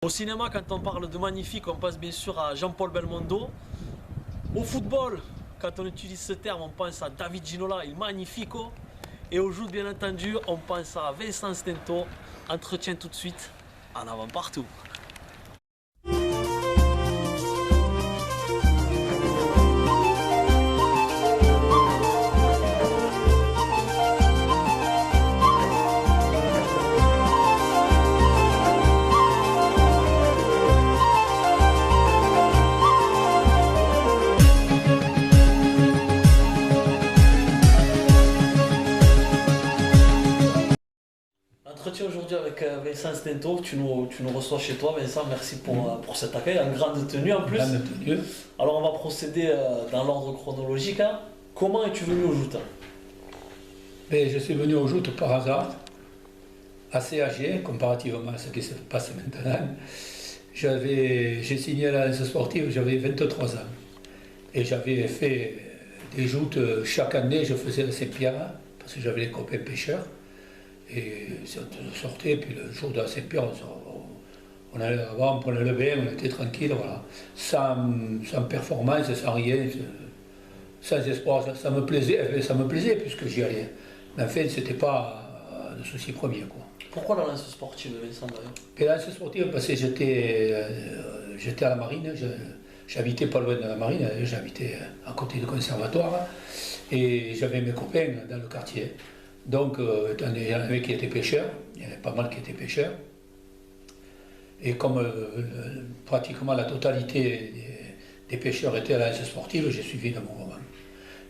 Au cinéma, quand on parle de magnifique, on passe bien sûr à Jean-Paul Belmondo. Au football, quand on utilise ce terme, on pense à David Ginola, il magnifico. Et au joute, bien entendu, on pense à Vincent Stento. Entretien tout de suite, en avant partout. Entretien aujourd'hui avec Vincent Stento, tu nous reçois chez toi Vincent, merci pour cet accueil en grande tenue en plus. Grande tenue. Alors on va procéder dans l'ordre chronologique. Hein. Comment es-tu venu au joute? Ben, je suis venu au joute par hasard, assez âgé comparativement à ce qui se passe maintenant. J'ai signé à l'Alliance sportive, j'avais 23 ans. Et j'avais fait des joutes chaque année, je faisais la Saint-Pierre, parce que j'avais les copains pêcheurs. Et on sortait, puis le jour de la Saint-Pierre, on allait là-bas, on prenait le bain, on était tranquille, voilà. Sans performance, sans rien, sans espoir. Ça me plaisait puisque j'y allais. Mais en fait, ce n'était pas le souci premier, quoi. Pourquoi la lance sportive, Vincent, d'ailleurs? Et la lance sportive, parce que j'étais à la marine, j'habitais pas loin de la marine, j'habitais à côté du conservatoire, et j'avais mes copains dans le quartier. Donc, il y en avait qui étaient pêcheurs, il y en avait pas mal qui étaient pêcheurs. Et comme pratiquement la totalité des pêcheurs étaient à la lance sportive, j'ai suivi le mouvement.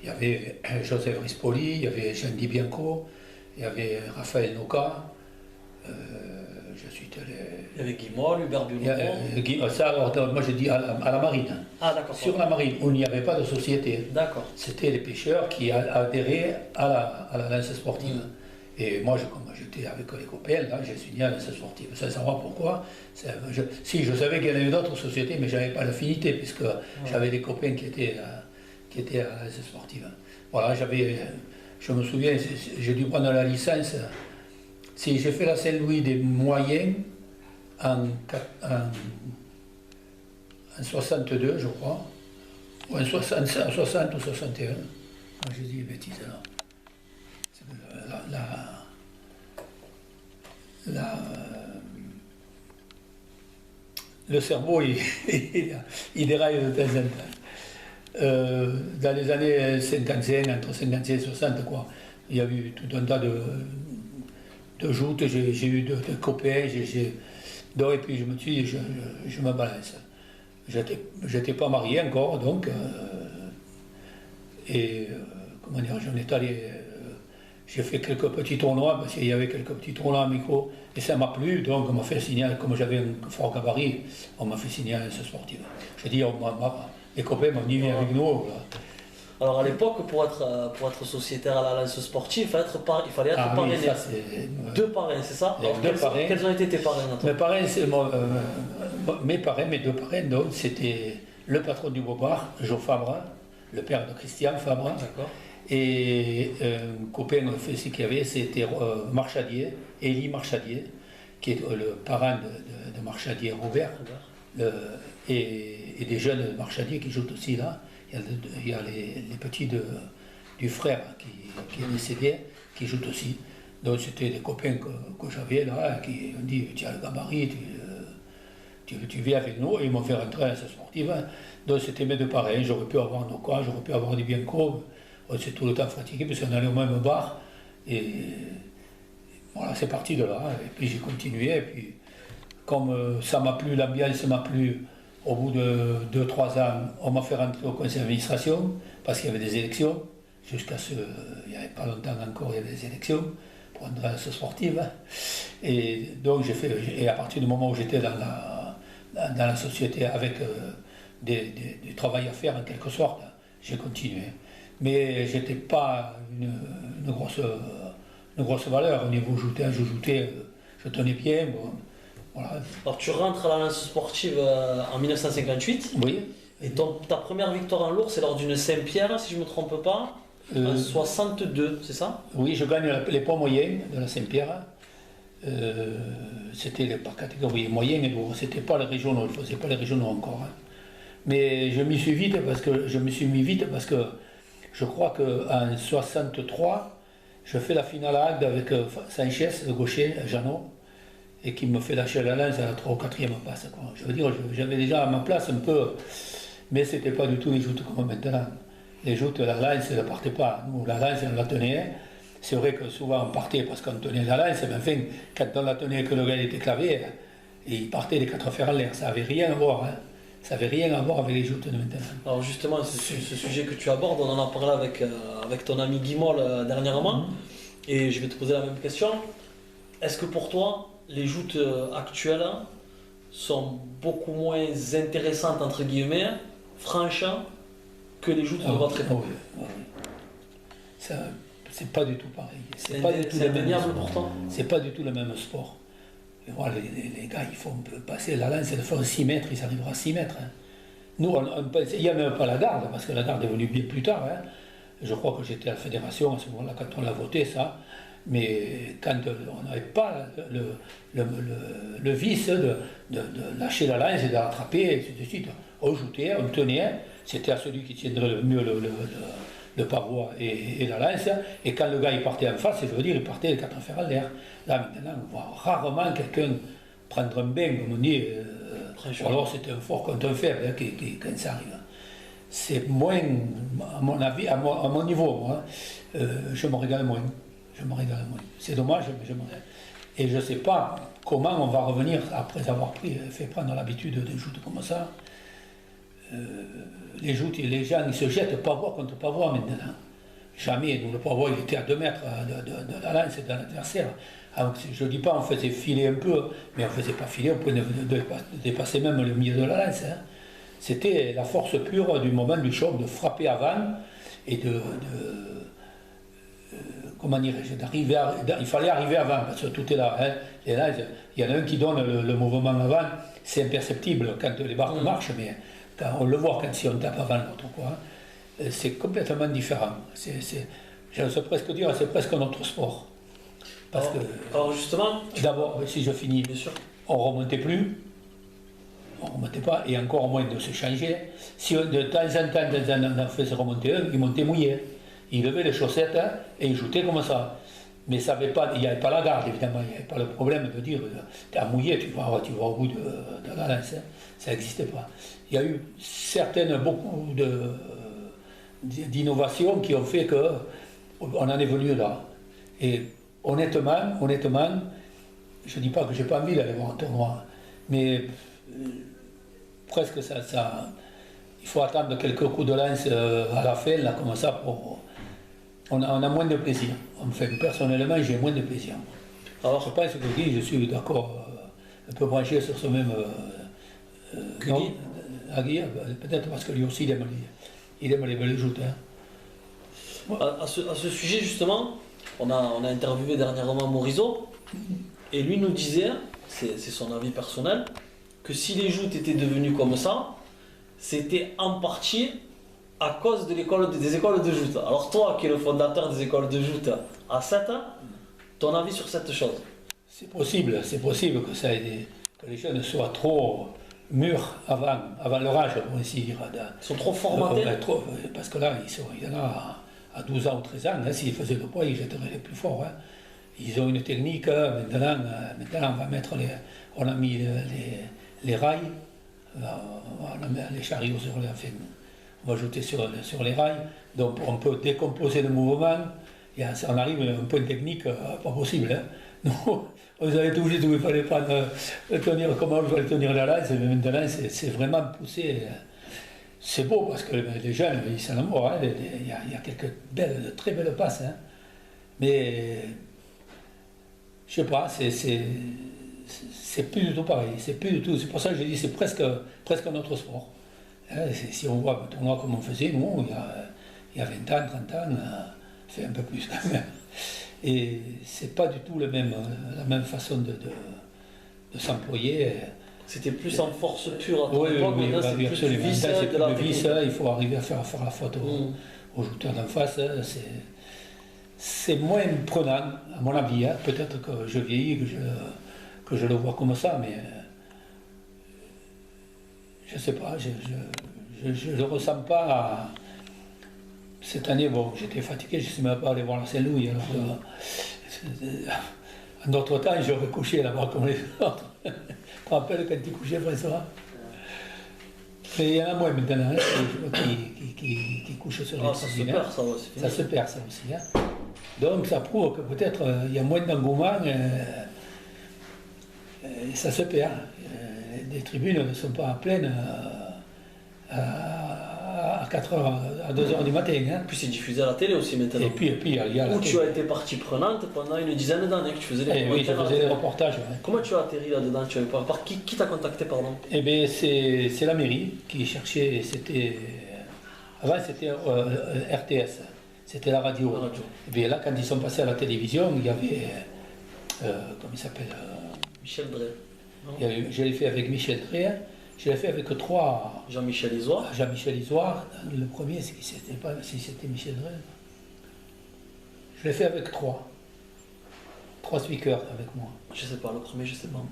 Il y avait Joseph Rispoli, il y avait Jean Di Bianco, il y avait Raphaël Noca, Il y avait Guy Moll, Hubert Biolomont. Ça, alors, moi j'ai dit à la marine. Ah d'accord. Sur la marine, où il n'y avait pas de société. D'accord. C'était les pêcheurs qui adhéraient à la lance sportive. Et moi, comme j'étais avec les copains, là, j'ai signé à la lance sportive. Sans savoir pourquoi. Si, je savais qu'il y en avait d'autres sociétés, mais je n'avais pas l'affinité, puisque j'avais des copains qui étaient à la lance sportive. Voilà, je me souviens, j'ai dû prendre la licence. Si j'ai fait la Saint-Louis des moyens en 62, je crois, ou en 60 ou 61. Moi, j'ai dit bêtises alors. Le cerveau, il déraille de temps en temps. Dans les années 55, entre 55 et 60, quoi, il y a eu tout un tas de joutes, j'ai eu de copains, donc, et puis je me suis dit, je me balance. J'étais pas marié encore, donc, comment dire, j'en étais allé, j'ai fait quelques petits tournois, parce qu'il y avait quelques petits tournois amicaux, et ça m'a plu, donc on m'a fait signer, comme j'avais un fort gabarit, on m'a fait signer à l'Alliance sportive. J'ai dit, les copains m'ont dit, viens avec nous. Voilà. Alors à l'époque, pour être sociétaire à la lance sportive, il fallait être parrainé. Oui, ça, deux parrains, c'est ça? Alors, quels ont été tes parrains? Mes parrains, mes deux parrains, donc, c'était le patron du Beaubar, Jo Fabre, le père de Christian Fabre. Et un copain qu'il y avait, c'était Marchadier, Élie Marchadier, qui est le parrain de Marchadier Robert, et des jeunes Marchadier qui jouent aussi là. Il y a les petits du frère qui est décédé, qui jouent aussi. Donc c'était des copains que j'avais là, qui ont dit, tu as le gabarit, tu viens avec nous, et ils m'ont fait rentrer à la sportive. Donc c'était mes deux parrains, j'aurais pu avoir Noca, j'aurais pu avoir des Bianco, on s'est tout le temps fatigué, parce qu'on allait au même bar, et voilà, c'est parti de là, et puis j'ai continué, et puis comme ça m'a plu, l'ambiance m'a plu. Au bout de 2-3 ans, on m'a fait rentrer au conseil d'administration parce qu'il y avait des élections. Jusqu'à il n'y avait pas longtemps encore, il y avait des élections pour entrer dans ce sportive. Et donc et à partir du moment où j'étais dans la société avec du travail à faire en quelque sorte, j'ai continué. Mais je n'étais pas une grosse valeur au niveau jouté, je tenais bien. Bon. Voilà. Alors tu rentres à la lance sportive en 1958. Oui. Et ta première victoire en lourd, c'est lors d'une Saint-Pierre, si je ne me trompe pas, en 62, c'est ça? Oui, je gagne les poids moyens de la Saint-Pierre. C'était par catégorie moyenne et lourd. C'était pas les régionaux, je ne faisais pas les régionaux encore. Hein. Mais je m'y suis vite parce que je crois qu'en 63, je fais la finale à Agde avec Sanchez, le gaucher, Jeannot, et qui me fait lâcher la lance à la 3 ou 4e passe. Quoi. Je veux dire, j'avais déjà à ma place un peu, mais c'était pas du tout les joutes comme maintenant. Les joutes, la lance, elle ne partait pas. Nous, la lance, on la tenait. C'est vrai que souvent on partait parce qu'on tenait la lance, mais enfin, quand on la tenait que le gars était clavé, il partait les 4 fers en l'air. Ça n'avait rien à voir. Hein. Ça n'avait rien à voir avec les joutes de maintenant. Alors justement, ce sujet que tu abordes, on en a parlé avec ton ami Guy Moll dernièrement, et je vais te poser la même question. Est-ce que pour toi, les joutes actuelles sont beaucoup moins intéressantes, entre guillemets, franches, que les joutes de votre époque? Oui. C'est pas du tout pareil. C'est indéniable pour toi? C'est pas du tout le même sport. Et voilà, les gars, ils font passer la lance, ils font 6 mètres, ils arriveront à 6 mètres. Hein. Nous, il n'y a même pas la garde, parce que la garde est venue bien plus tard. Hein. Je crois que j'étais à la fédération à ce moment-là, quand on l'a voté, ça. Mais quand on n'avait pas le vice de lâcher la lance et de l'attraper, et ainsi de suite. On jouait, on tenait, c'était à celui qui tiendrait le mieux le pavois et la lance, et quand le gars il partait en face, je veux dire, il partait les 4 fers en l'air. Là maintenant, on voit rarement quelqu'un prendre un bain, comme on dit, ou alors c'était un fort contre un faible hein, quand ça arrive. C'est moins, à mon avis, à mon niveau, moi, je me régale moins. C'est dommage, mais je me régale. Et je ne sais pas comment on va revenir après avoir fait prendre l'habitude de joutes comme ça. Les joutes, les gens ils se jettent pavois contre pavois maintenant. Jamais, nous le pavois il était à 2 mètres de la lance et de l'adversaire. Alors, je ne dis pas on faisait filer un peu, mais on ne faisait pas filer au point de dépasser même le milieu de la lance. Hein. C'était la force pure du moment du choc, de frapper avant et comment dirais-je, il fallait arriver avant, parce que tout est là. Hein. Et là, il y en a un qui donne le mouvement avant, c'est imperceptible quand les barres marchent, mais on le voit quand si on tape avant l'autre. Quoi. C'est complètement différent. J'ose presque dire, c'est presque notre sport. Parce alors justement... D'abord, si je finis, bien sûr. On ne remontait plus, on ne remontait pas, et encore moins de se changer. Si de temps en temps, on en faisait remonter un, il montait mouillé. Il levait les chaussettes hein, et il jouait comme ça. Mais il n'y avait pas la garde, évidemment, il n'y avait pas le problème de dire tu es mouillé, tu vas au bout de la lance. Hein. Ça n'existait pas. Il y a eu beaucoup d'innovations qui ont fait qu'on en est venu là. Et honnêtement, je ne dis pas que je n'ai pas envie d'aller voir un tournoi, mais presque ça, il faut attendre quelques coups de lance à la fin, là, comme ça, on a moins de plaisir. Enfin, personnellement, j'ai moins de plaisir. Alors, je pense que Guy, je suis d'accord, un peu branché sur ce même... Guy, peut-être parce que lui aussi, il aime les belles joutes. Hein. À ce sujet, justement, on a interviewé dernièrement Morisot, et lui nous disait, c'est son avis personnel, que si les joutes étaient devenues comme ça, c'était en partie à cause des écoles de joute. Alors toi, qui es le fondateur des écoles de joute à 7 ans, ton avis sur cette chose? C'est possible que les jeunes soient trop mûrs avant leur âge, pour ainsi dire. Ils sont trop formatés? Parce que là, il y en a à 12 ans ou 13 ans, hein, s'ils faisaient le poids, ils jetteraient les plus forts. Hein. Ils ont une technique, maintenant on va mettre on a mis les rails, on a mis les chariots sur les fins. On va jeter sur les rails, donc on peut décomposer le mouvement, on arrive à un point technique pas possible. Hein. Nous, on avait tout juste où il fallait tenir, comment il fallait tenir la lance, mais maintenant c'est vraiment poussé. C'est beau parce que les jeunes, ils s'en amourent, hein. Il y a quelques de très belles passes. Hein. Mais, je sais pas, c'est plus du tout pareil. C'est pour ça que j'ai dit c'est presque notre sport. Hein, si on voit un tournoi comme on faisait, nous, il y a 20 ans, 30 ans, c'est un peu plus quand même. Et c'est pas du tout la même façon de s'employer. C'était plus en force pure à ton oui, époque, oui, maintenant c'est plus du vice, de la technique. Il faut arriver à faire la faute aux jouteurs d'en face. c'est moins prenant, à mon avis. Hein. Peut-être que je vieillis, que je le vois comme ça, mais je ne sais pas, je ne le ressens pas. Cette année, bon, j'étais fatigué, je ne sais même pas aller voir la Saint-Louis. En d'autres temps, j'aurais couché là-bas comme les autres. Tu te rappelles quand tu couchais, François? Mais il y en a moins maintenant hein, qui couchent sur les tribunes. Ça se perd, ça aussi. Hein. Donc ça prouve que peut-être il y a moins d'engouement et ça se perd. Les tribunes ne sont pas pleines à 4h, à 2h du matin. Hein. Puis c'est diffusé à la télé aussi maintenant. Et puis il y a la où tu as été partie prenante pendant une dizaine d'années que tu faisais des reportages. Oui, je faisais des reportages. Ouais. Comment tu as atterri là-dedans? Qui t'a contacté, pardon? Eh bien, c'est la mairie qui cherchait, avant c'était RTS, c'était la radio. Et bien là, quand ils sont passés à la télévision, il y avait, comment il s'appelle Michel Drey. Je l'ai fait avec Michel Drey. Je l'ai fait avec 3. Jean-Michel Isoire. Jean-Michel Isoire. Le premier, si c'était Michel Drey. Je l'ai fait avec 3. 3 speakers avec moi. Je sais pas, le premier, je sais pas.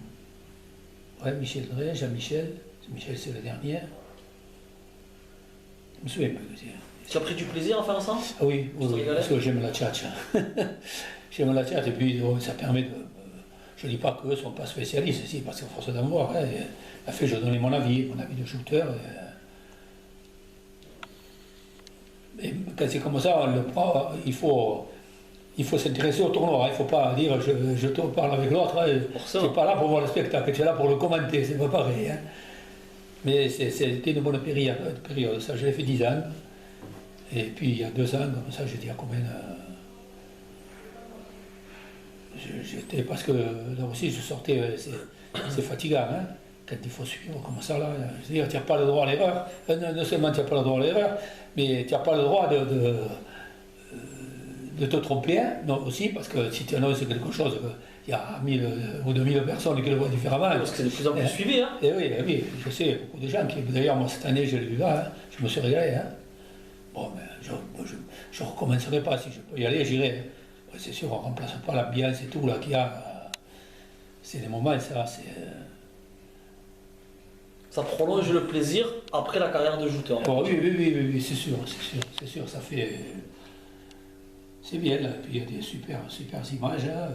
Ouais, Michel Drey, Jean-Michel. Michel, c'est le dernier. Je me souviens plus. Tu as pris du plaisir à faire ça? Ah oui, parce que j'aime la tchatch. J'aime la tchatch et puis ça permet de. Je ne dis pas qu'eux ne sont pas spécialistes, si, parce qu'à force d'en voir, hein, je donnais mon avis de shooter. Et quand c'est comme ça, on le prend, il faut s'intéresser au tournoi. Il ne faut pas dire je te parle avec l'autre. Hein, tu n'es pas là pour voir le spectacle, tu es là pour le commenter, c'est pas pareil. Hein. Mais c'était une bonne période. Ça, je l'ai fait 10 ans. Et puis il y a 2 ans, comme ça, j'ai dit à combien. J'étais parce que là aussi je sortais, c'est fatigant, hein, quand il faut suivre comme ça là. Je veux dire, tu n'as pas le droit à l'erreur. Non seulement tu n'as pas le droit à l'erreur, mais tu n'as pas le droit de te tromper, hein, non, aussi, parce que si tu annonces quelque chose, il y a 1000 ou 2000 personnes qui le voient différemment. Parce que c'est de plus en plus suivi. Hein. Et oui, je sais, beaucoup de gens qui. D'ailleurs, moi cette année, je l'ai vu là, hein, je me suis régalé. Hein. Bon, mais je ne recommencerai pas, si je peux y aller, j'irai. C'est sûr, on ne remplace pas l'ambiance et tout là qu'il y a. C'est des moments, ça, c'est. Ça prolonge le plaisir après la carrière de shooter. Oh, oui, c'est sûr, ça fait. C'est bien là, puis il y a des super images. Hein.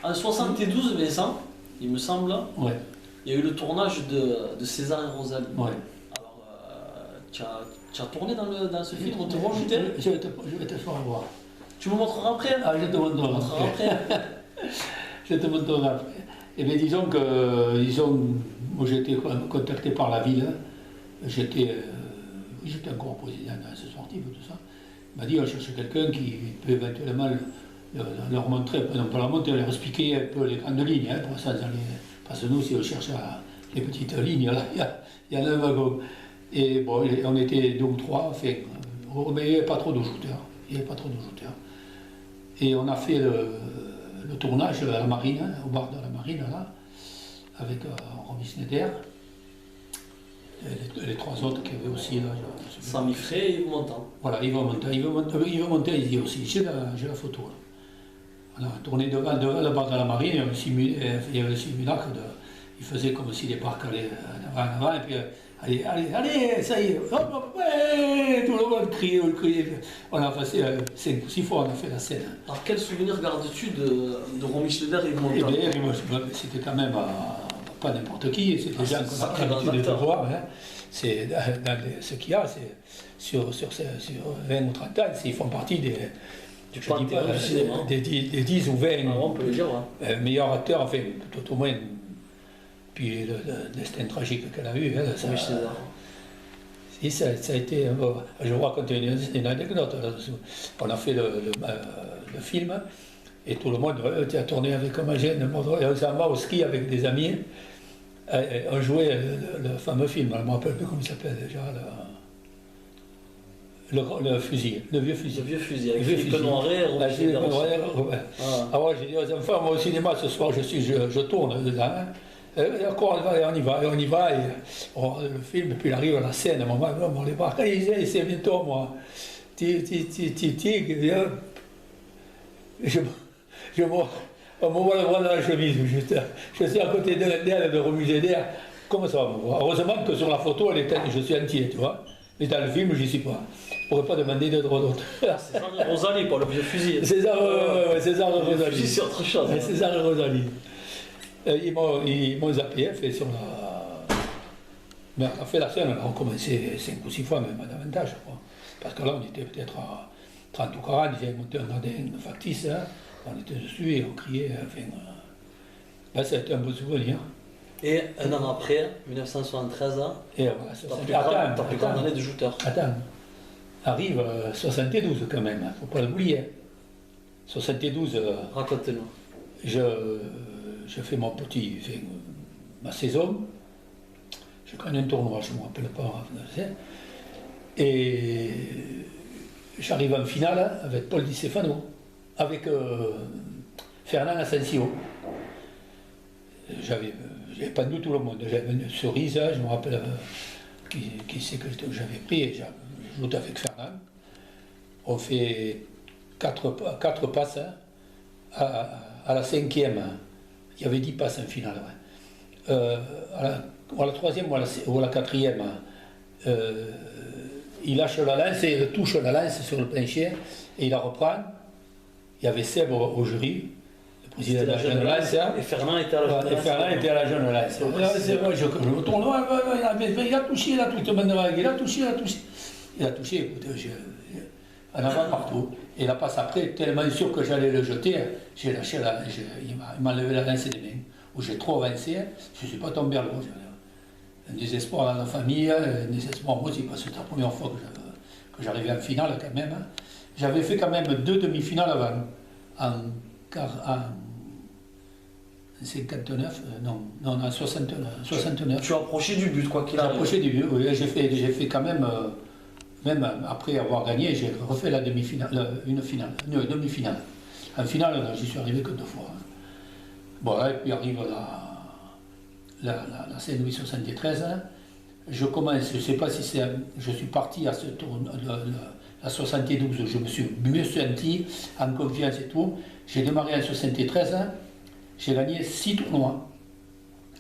En 72, Vincent, il me semble, ouais. Il y a eu le tournage de César et Rosalie. Ouais. Alors, tu as tourné dans ce film, on te voit shooter? Je vais te faire voir. Tu me montreras après? Ah, je te montrerai après. Je te montrerai après. Eh bien, disons que, moi j'ai été contacté par la ville. J'étais encore président de ce sportif, tout ça. Il m'a dit, on cherche quelqu'un qui peut éventuellement leur montrer, non pas leur montrer, leur expliquer un peu les grandes lignes. Hein, pour ça, parce que nous, si on cherche les petites lignes, là, il y en a un wagon. Et bon, on était 2 ou 3, enfin, mais il n'y avait pas trop de shooters. Et on a fait le tournage à la marine, hein, au bar de la marine, là, avec Romy Schneider. Les 3 autres qui avaient aussi là. Samy Frey et Yves Montand. Voilà, Yves Montand, il dit aussi, j'ai la photo. Là. On a tourné devant le bar de la marine, il y avait le simulacre, il faisait comme si les parcs allaient en avant, et puis allez, ça y est, ouais, tout le monde criait. On a passé 5 ou 6 fois, on a fait la scène. Alors quel souvenir gardes-tu de Romy Schneider et Yves Montand? Eh bien, c'était quand même pas n'importe qui, c'est des gens qu'on a l'habitude de voir. Hein. C'est ce qu'il y a, c'est sur 20 ou 30 ans, ils font partie des 10 ou 20 on peut le dire, ouais. Meilleurs acteurs, enfin, tout au moins. Puis le destin tragique qu'elle a eu, ça a été. Je vous raconte une anecdote. On a fait le film et tout le monde a tourné avec Homogène. On s'en va au ski avec des amis. On jouait le fameux film, je ne me rappelle plus comment il s'appelle déjà. Le fusil, le vieux fusil. Le vieux fusil, avec Philippe Noiret. Ah ouais, j'ai dit aux enfants, moi au cinéma ce soir, je tourne dedans. Hein. D'accord, on y va, et on y va. Et, le film, puis il arrive à la scène, à un moment, on les voit, c'est bientôt moi. On me voit le bras dans la chemise, juste. Je suis à côté d'elle, de remuser d'air. Comment ça va me voir? Heureusement que sur la photo, je suis entier, tu vois. Mais dans le film, je n'y suis pas. Je ne pourrais pas demander de droit d'autre. César et Rosalie, pas le vieux fusil. César et Rosalie. Le fusil, c'est autre chose. César et Rosalie. Ils m'ont zappé, fait sur la. Mais on a fait la scène, on a recommencé 5 ou 6 fois, même davantage, je crois. Parce que là, on était peut-être à 30 ou 40, ils avaient monté un gradin factice, hein. On était dessus et on criait. Enfin, là, ça a été un beau souvenir. Et un an après, 1973, et voilà, ta plus grande année de jouteur. Attends, arrive 72 quand même, il ne faut pas l'oublier. 72. Raconte-nous. Je fais ma saison, je gagne un tournoi, je ne me rappelle pas, et j'arrive en finale avec Paul Di Stefano, avec Fernand Asensio. J'avais pendu tout le monde, j'avais une cerise, je me rappelle qui c'est que j'avais pris, et je joue avec Fernand. On fait 4 passes à la 5e. Il y avait 10 passes en finale. Ouais. À la 3e ou à la 4e, il lâche la lance et il touche la lance sur le plancher et il la reprend. Il y avait Seb au jury, le président de la jeune lance. Et Fernand était à la jeune lance. Et Fernand était à la jeune lance. Je tourne, il a touché, il a touché, il a touché. Il a touché, écoute, en avant partout. Et la passe après, tellement sûr que j'allais le jeter, j'ai lâché il m'a enlevé la lance des mains. Où j'ai trop avancé, je ne suis pas tombé à l'eau. Un désespoir dans la famille, un désespoir moi aussi, parce que c'était la première fois que j'arrivais en finale quand même. J'avais fait quand même 2 demi-finales avant, en 59, en 69. Tu as approché du but, quoi qu'il arrive. J'ai approché du but, oui, j'ai fait quand même. Même après avoir gagné, j'ai refait la demi-finale, une demi-finale. En finale, j'y suis arrivé que 2 fois. Bon, et puis arrive la Saint-Louis 73. Je commence, je ne sais pas si c'est. Je suis parti à ce tournoi, la 72, je me suis mieux senti, en confiance et tout. J'ai démarré en 73, j'ai gagné 6 tournois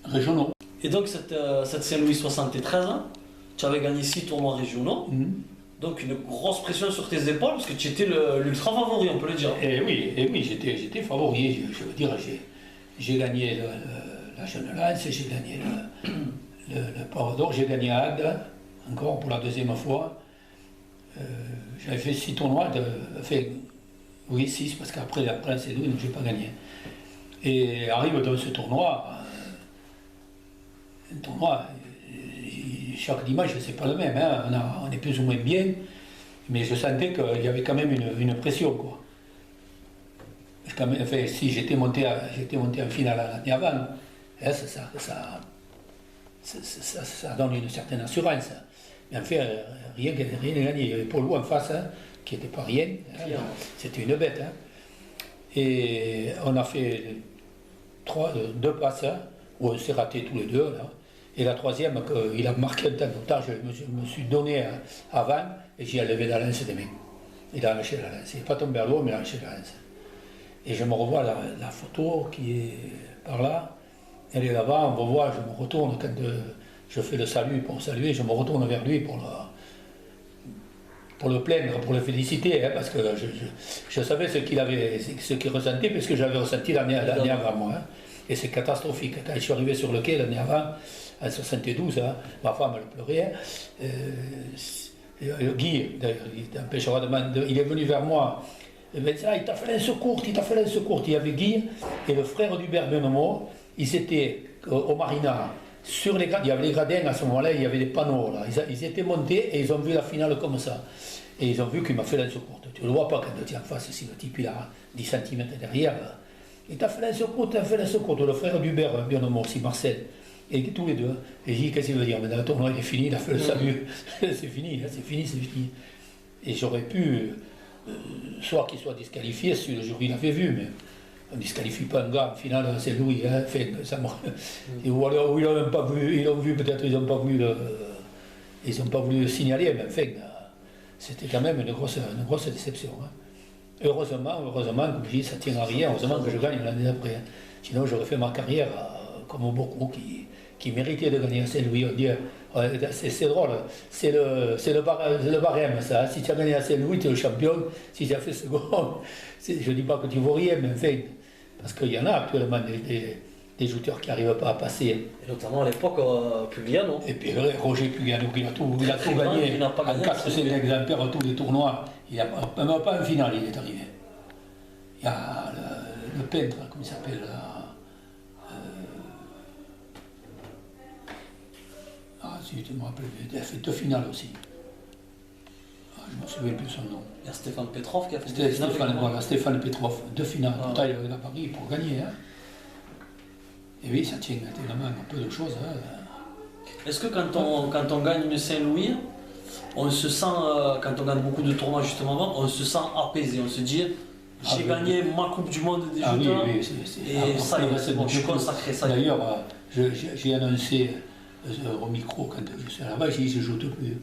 régionaux. Et donc, cette Saint-Louis 73, tu avais gagné 6 tournois régionaux. Donc une grosse pression sur tes épaules, parce que tu étais l'ultra favori, on peut le dire. Et oui, j'étais favori. Je veux dire, j'ai gagné la jeune lance, j'ai gagné le Power d'Or, j'ai gagné à Agde, encore pour la 2e fois. J'avais fait 6 tournois, oui 6, parce qu'après c'est nous, donc je n'ai pas gagné. Et arrive dans ce tournoi, chaque dimanche, c'est pas le même, hein. On est plus ou moins bien, mais je sentais qu'il y avait quand même une pression, quoi. Enfin, si j'étais monté en finale l'année avant, hein, ça donne une certaine assurance. Mais en fait, rien n'est gagné. Il y avait Paul en face, hein, qui n'était pas rien, hein. C'était une bête. Hein. Et on a fait 2 passes, hein, où on s'est ratés tous les 2, là. Et la 3e, il a marqué un temps d'autage, je me suis donné avant et j'ai enlevé la lance des mains. Il a lâché la lance. Il n'est pas tombé à l'eau, mais il a lâché la lance. Et je me revois la photo qui est par là. Elle est là-bas, on revoit, je me retourne quand je fais le salut pour saluer, je me retourne vers lui pour le plaindre, pour le féliciter, hein, parce que je savais ce qu'il ressentait, parce que j'avais ressenti l'année avant moi. Hein. Et c'est catastrophique. Quand je suis arrivé sur le quai l'année avant, en 72, hein, ma femme elle pleurait. Guy, il est venu vers moi. Il t'a fait un secours, il y avait Guy et le frère d'Hubert Benemo. Ils étaient au Marina. Sur les, il y avait les gradins à ce moment-là, il y avait des panneaux. Là. Ils étaient montés et ils ont vu la finale comme ça. Et ils ont vu qu'il m'a fait un secours. Tu ne le vois pas quand tu es en face, si le type il a 10 cm derrière. Il t'a fait un secours, le frère d'Hubert Benemo aussi, Marcel. Et tous les deux. Et j'ai dit, qu'est-ce qu'il veut dire? Mais dans le tournoi, il est fini, il a fait le salut. C'est fini. Et j'aurais pu, soit qu'il soit disqualifié, si le jury l'avait vu, mais on ne disqualifie pas un gars en finale à Saint-Louis. Hein, ou alors, ils l'ont même pas vu, ils l'ont vu, peut-être ils n'ont pas voulu le signaler, mais enfin, c'était quand même une grosse déception. Hein. Heureusement, comme je dis, ça tient à rien. Heureusement que je gagne l'année d'après. Hein. Sinon, j'aurais fait ma carrière comme beaucoup qui méritaient de gagner à Saint-Louis. On dit, c'est drôle, c'est le barème, ça. Hein. Si tu as gagné à Saint-Louis, tu es le champion. Si tu as fait second, je ne dis pas que tu ne vaux rien, mais enfin, parce qu'il y en a actuellement des jouteurs qui n'arrivent pas à passer. Et notamment à l'époque, Pugliano. Et puis Roger Pugliano, il a tout gagné. Il n'a pas gagné. En 4-5 exemplaires, tous les tournois. Il n'a même pas en finale, il est arrivé. Il y a le peintre, comment il s'appelle si tu me rappelles, il a fait 2 finales aussi. Je ne me souviens plus son nom. Il y a Stéphane Petrov qui a fait 2 finales. Voilà, Stéphane Petrov, 2 finales. Pourtant, il avait la Paris pour gagner. Hein. Et oui, ça tient tellement un peu de choses. Hein. Est-ce que quand on gagne une Saint-Louis, on se sent, quand on gagne beaucoup de tournois justement, on se sent apaisé, on se dit j'ai gagné ma Coupe du Monde des jouteurs et ça y est, bon, je suis consacré. D'ailleurs, j'ai annoncé au micro quand je suis là-bas, j'ai dit je ne joue plus.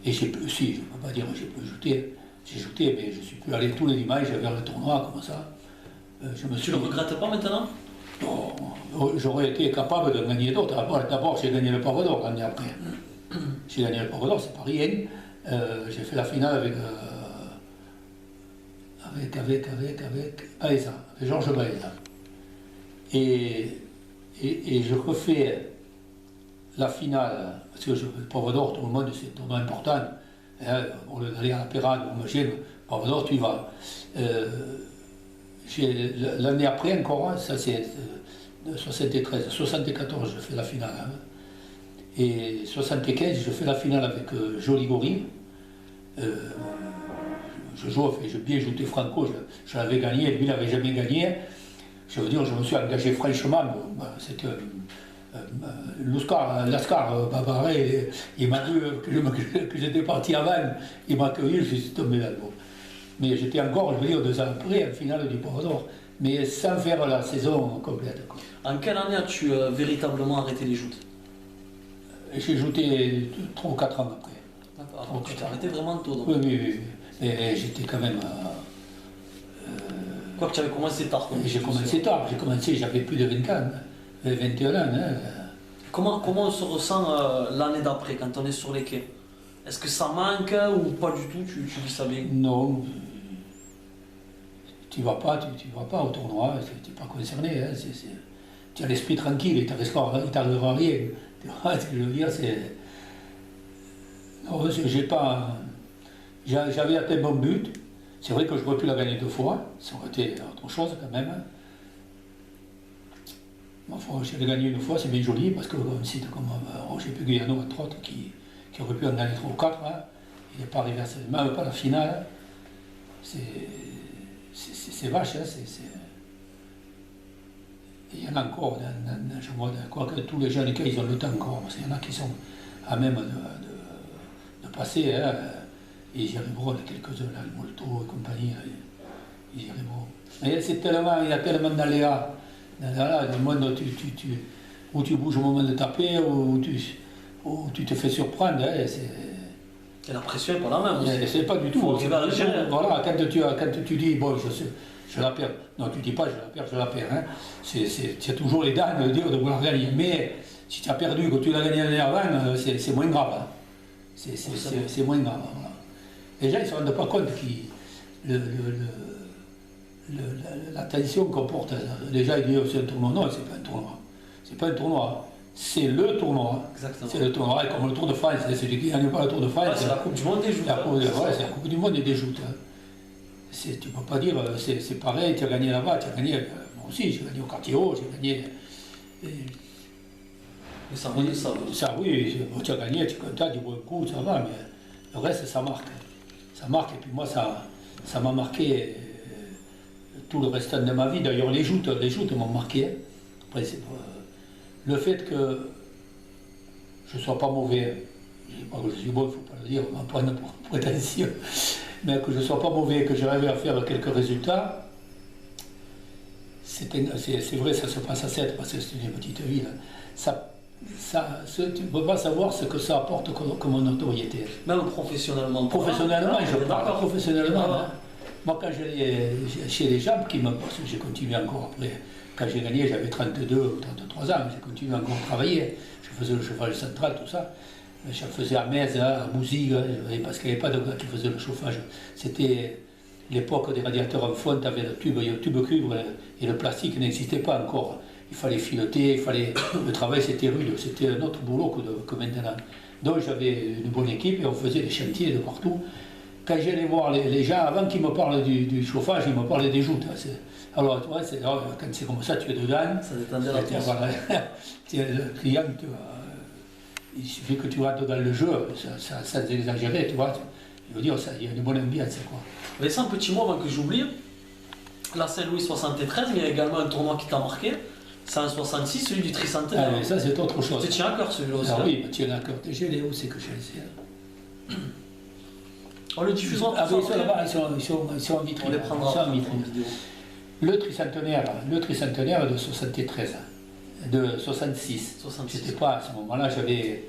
Et j'ai plus, si, je ne peux pas dire que j'ai plus joué, j'ai joué, mais je ne suis plus allé tous les dimanches vers le tournoi comme ça. Tu ne le regrettes pas maintenant? Non, j'aurais été capable de gagner d'autres. D'abord, j'ai gagné le Pavot d'Or l'année après. J'ai gagné le Pavot d'Or, c'est pas rien. J'ai fait la finale avec Baeza, avec Georges Baeza. Et je refais la finale, parce que le Pavot d'Or, tout le monde, c'est un tournoi important. Hein, au lieu d'aller à la Pérade ou au Magène, le Pavot d'Or, tu y vas. L'année après encore, ça c'est 73, 74 je fais la finale. Hein. Et 75 je fais la finale avec Joly Gori. J'ai bien joué Franco, je l'avais gagné, lui il n'avait jamais gagné. Je veux dire, je me suis engagé franchement. C'est que Lascar Babaré, il m'a dit que j'étais parti avant, il m'a accueilli, je suis tombé là-dedans. Mais j'étais encore, je veux dire, 2 ans après, en finale du Pavot d'Or, mais sans faire la saison complète. Quoi. En quelle année as-tu véritablement arrêté les joutes? J'ai joué 3 ou 4 ans après. D'accord, tu t'es arrêté vraiment tôt donc. Oui. Mais j'étais quand même... Quoi que tu avais commencé tard. J'ai commencé tard, j'avais plus de 20 ans, 21 ans. Hein. Comment on se ressent l'année d'après, quand on est sur les quais? Est-ce que ça manque ou pas du tout? Tu vis ça bien? Non. Tu ne vas pas au tournoi, tu n'es pas concerné. Hein, tu as l'esprit tranquille, il ne t'arrivera rien. Tu vois ce que je veux dire, c'est... Non, j'ai pas... J'avais atteint mon but. C'est vrai que j'aurais pu la gagner 2 fois. Ça aurait été autre chose quand même. Enfin, j'ai gagné 1 fois, c'est bien joli, parce qu'on cite comme Roger Pugliano, entre autres, qui aurait pu en gagner 3 ou 4. Hein. Il n'est pas arrivé même pas à la finale. C'est vache, hein, il y en a encore, je vois, quoique tous les jeunes, ils ont le temps encore, parce qu'il y en a qui sont à même de passer, hein, et ils y arriveront, quelques-uns, là, le Molto et compagnie, ils y arriveront. Mais il y a tellement d'aléas, dans le monde où tu bouges au moment de taper, où tu te fais surprendre, hein, et la pression n'est pas la même. C'est pas du tout. Voilà, quand tu dis, bon, je la perds. Non, tu dis pas, je la perds. Hein. Tu as toujours les dents de dire de vouloir gagner. Mais si tu as perdu, que tu l'as gagné l'année avant, c'est moins grave. Hein. C'est moins grave. Voilà. Les gens, ils ne se rendent pas compte que la tension qu'on porte. Les gens, ils disent, c'est un tournoi. Non, c'est pas un tournoi. C'est pas un tournoi. C'est le tournoi. Exactement. C'est le tournoi, comme le Tour de France. C'est celui qui ne gagne pas le Tour de France. C'est la Coupe du Monde des joutes. C'est la Coupe du Monde des joutes. Tu ne peux pas dire, c'est pareil, tu as gagné là-bas, tu as gagné. Moi aussi, j'ai gagné au quartier haut, j'ai gagné. Mais ça vaut ça. Ça, oui, tu as gagné, tu es content, tu bois un coup, ça va, mais le reste, ça marque. Ça marque, et puis moi, ça m'a marqué tout le restant de ma vie. D'ailleurs, les joutes m'ont marqué. Après, le fait que je ne sois pas mauvais, je ne dis pas que je suis bon, il ne faut pas le dire, on va prendre pour prétentieux, mais que je ne sois pas mauvais, que j'arrive à faire quelques résultats, c'est vrai, ça se passe à 7 parce que c'est une petite ville. Tu ne peux pas savoir ce que ça apporte comme notoriété. Même professionnellement. Professionnellement, je parle. Professionnellement. Ah, Hein. Moi, quand j'allais chez les gens, parce que j'ai continué encore après, quand j'ai gagné, j'avais 32 ou 33 ans, j'ai continué encore à travailler. Je faisais le chauffage central, tout ça. Je faisais à Metz, à Bouzigues, parce qu'il n'y avait pas de gars qui faisaient le chauffage. C'était l'époque des radiateurs en fonte avec le tube cuivre et le plastique n'existait pas encore. Il fallait fileter, le travail c'était rude, c'était un autre boulot que maintenant. Donc j'avais une bonne équipe et on faisait des chantiers de partout. Quand j'allais voir les gens, avant qu'ils me parlent du chauffage, ils me parlaient des joutes. Alors, tu vois, quand c'est comme ça, tu es dedans. Ça détendait la tête. Voilà, le triangle, il suffit que tu rentres dans le jeu, sans exagérer, tu vois. Je veux dire, il y a une bonne ambiance, quoi. Laissez un petit mot avant que j'oublie. La Saint-Louis 73, mais il y a également un tournoi qui t'a marqué. C'est en 66, celui du tricentenaire. Ah, mais ça, c'est autre chose. Tu tiens à cœur celui-là aussi. Ah oui, tu tiens à cœur. J'ai les où c'est que j'ai les. On le diffusera Ah pour oui, là-bas, ils sont en vitrine. On les prendra en vitrine. vidéo. Le tricentenaire de 73, de 66. J'étais pas, à ce moment-là, j'avais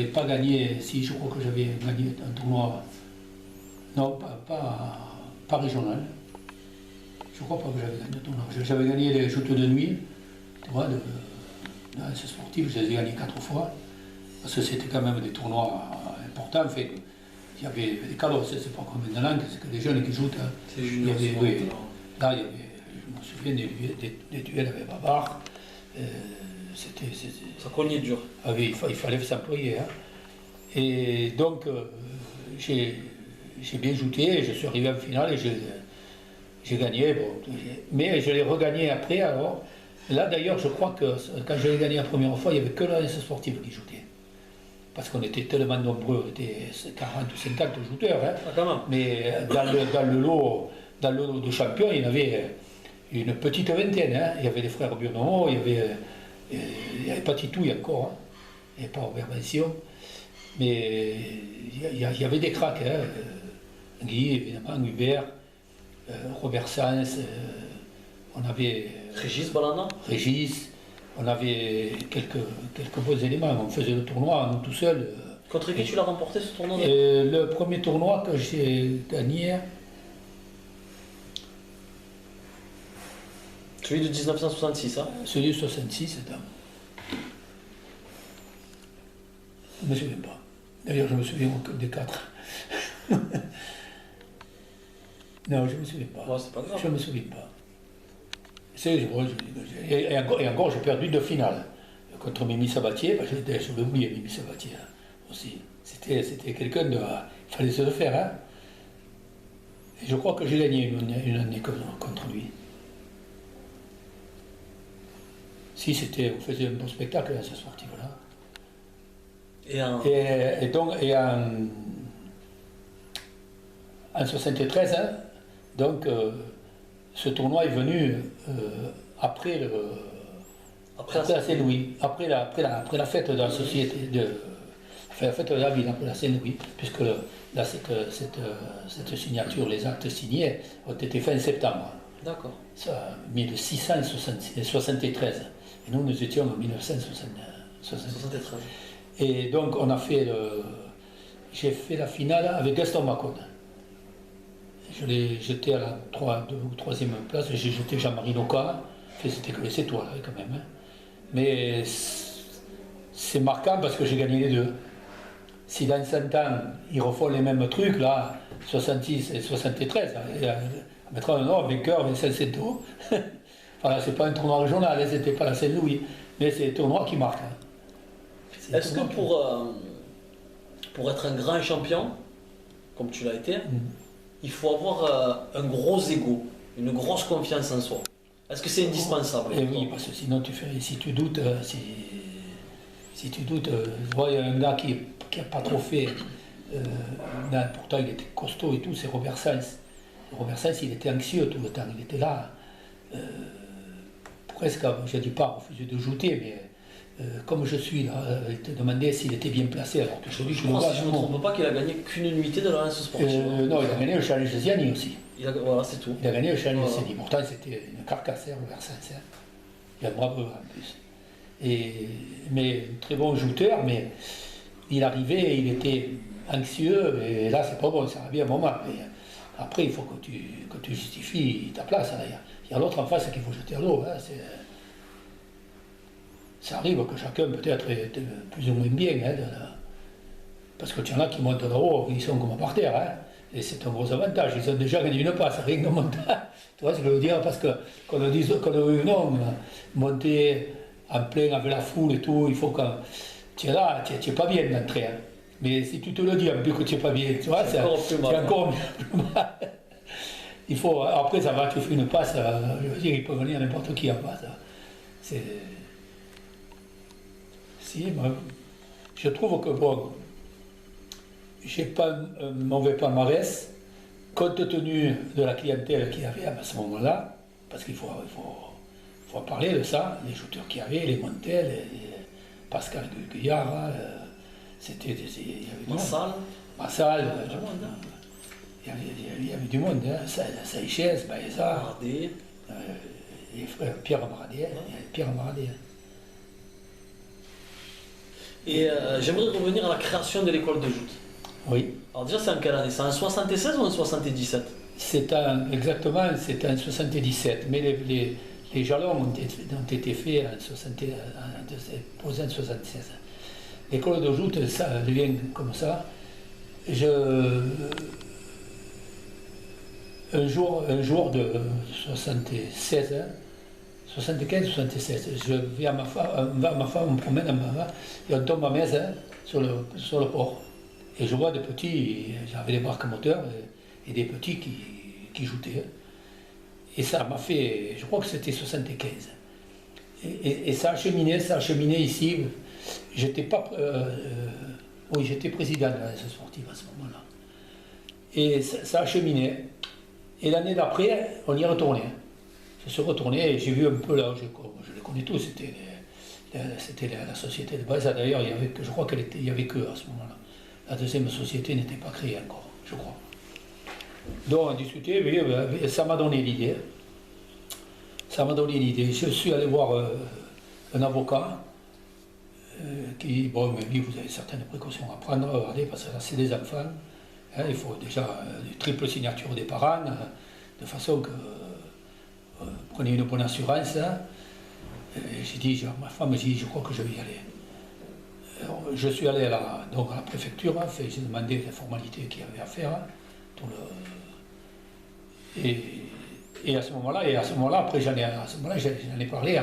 pas gagné, si je crois que j'avais gagné un tournoi, non, pas régional. Je crois pas que j'avais gagné un tournoi. J'avais gagné les joutes de nuit, tu vois, de ce sportif, je les ai gagnés 4 fois, parce que c'était quand même des tournois importants, fait. Il y avait des cadres, c'est pas comme maintenant, c'est que les jeunes qui jouent. C'est junior. Oui, là, il y avait, je me souviens des duels avec Babar. Ça cognait dur. Ah oui, il fallait s'employer. Hein. Et donc, j'ai bien joué, je suis arrivé en finale et j'ai gagné. Bon, mais je l'ai regagné après. Alors, là, d'ailleurs, je crois que quand je l'ai gagné la première fois, il n'y avait que l'AS sportive qui jouait. Parce qu'on était tellement nombreux, on était 40 ou 50 jouteurs. Hein. Ah, quand même. Mais dans le lot de champions, il y en avait une petite vingtaine. Hein. Il y avait les frères Burnomo, il n'y avait pas Titouille encore, hein. Il n'y avait pas Robert Mention. Mais il y avait des cracks. Hein. Guy, évidemment, Hubert, Robert Sanz, on avait. Régis Balana. Régis. On avait quelques beaux éléments. On faisait le tournoi, nous tout seuls. Contre qui tu l'as remporté ce tournoi? Le premier tournoi que j'ai gagné. Celui de 1966, hein? Celui de 66, c'était. Je ne me souviens pas. D'ailleurs, je me souviens des 4. Non, je ne me souviens pas. Ouais, c'est pas grave. Je ne me souviens pas. Et encore, j'ai perdu 2 finales. Contre Mimi Sabatier, parce que je l'ai oublié, Mimi Sabatier hein, aussi. C'était quelqu'un de. Il fallait se le faire. Hein. Et je crois que j'ai gagné une année contre lui. Si, on faisait un bon spectacle à ce sportif-là. Et donc, en 73, hein, donc. Ce tournoi est venu après la Saint-Louis, après la fête de la société, la fête de la ville, après la Saint-Louis, puisque là, cette signature, les actes signés ont été faits en septembre. D'accord. Ça, 1673. Et nous étions en 1973. Et donc, j'ai fait la finale avec Gaston Macon. J'étais à la 3e place, j'ai jeté Jean-Marie Noca, c'est toi là quand même. Hein. Mais c'est marquant parce que j'ai gagné les deux. Si dans 100 ans, ils refont les mêmes trucs, là, 66 et 73, on mettra un nom, vainqueur, Vincent Cento. Voilà, c'est pas un tournoi régional, hein, c'était pas la Saint-Louis, mais c'est un tournoi qui marque. Hein. Est-ce que pour être un grand champion, comme tu l'as été, il faut avoir un gros ego, une grosse confiance en soi. Est-ce que c'est indispensable? Oui, parce que sinon si tu doutes, si tu doutes, je vois il y a un gars qui n'a pas trop fait, pourtant il était costaud et tout, c'est Robert Sanz. Robert Sanz, il était anxieux tout le temps, il était là, presque, je ne dis pas refuser de jouer, mais comme je suis là, il te demandait s'il était bien placé, alors que je dis je ne me trompe pas qu'il a gagné qu'une nuitée de l'Alliance sportive. Non, il a gagné le Challenge Ziani aussi. Voilà, c'est tout. Il a gagné le challenge Voilà. CENI. Pourtant, c'était une carcasse, hein, Robert Sainz. Hein. Il a bravo en plus. Mais très bon joueur, mais il arrivait, il était anxieux, et là, c'est pas bon, ça arrive à un moment. Mais après, il faut que tu justifies ta place. Hein. Il y a l'autre en face qu'il faut jeter à l'eau. Hein. Ça arrive que chacun peut-être est plus ou moins bien. Hein, parce que tu en as qui montent là-haut, ils sont comme par terre. Hein. Et c'est un gros avantage. Ils ont déjà gagné une passe, rien que de monter. Tu vois ce que je veux dire? Parce que, qu'on le dise, qu'on le veuille ou non, monter en plein avec la foule et tout, il faut que. Tu es là, tu n'es pas bien d'entrer. Hein. Mais si tu te le dis, en plus que tu n'es pas bien, tu vois, c'est encore plus mal. Il faut, après, ça va, tu fais une passe, je veux dire, il peut venir n'importe qui en passe. C'est. Si, moi, je trouve que, bon, j'ai pas un mauvais palmarès, compte tenu de la clientèle qu'il y avait à ce moment-là, parce qu'il faut en parler de ça, les joueurs qu'il y avait, les Montel, les Pascal Guyard, c'était il y avait Massal, il y avait du monde, hein, Saïchez, Baeza, les frères Pierre Maradier, Et j'aimerais revenir à la création de l'école de joute. Oui. Alors déjà, c'est en quelle année? C'est en 76 ou en 77? Exactement, c'est en 77, mais les jalons ont été faits en 76. L'école de joute, ça devient comme ça. Un jour de 76, 75-76, je vais à ma femme, on me promène en bas, et on tombe à Metz, hein, sur le port. Et je vois des petits, j'avais des barques moteurs et des petits qui joutaient. Et ça m'a fait, je crois que c'était 75. Et ça a cheminé ici. J'étais pas, oui, j'étais président de l'AS sportive à ce moment-là. Et ça a cheminé. Et l'année d'après, on y est retourné. Je suis retourné et j'ai vu un peu là, je les connais tous, c'était la société de base. D'ailleurs, je crois qu'il n'y avait que à ce moment-là. La deuxième société n'était pas créée encore, je crois. Donc on discutait, mais ça m'a donné l'idée. Je suis allé voir un avocat qui, bon, m'a dit, vous avez certaines précautions à prendre, regardez, parce que là, c'est des enfants. Hein, il faut déjà une triple signature des parents, de façon que prenez une bonne assurance. Hein. J'ai dit à ma femme, je crois que je vais y aller. Alors, je suis allé à la préfecture, hein, j'ai demandé les formalités qu'il y avait à faire. Hein, et à ce moment-là, après j'en ai parlé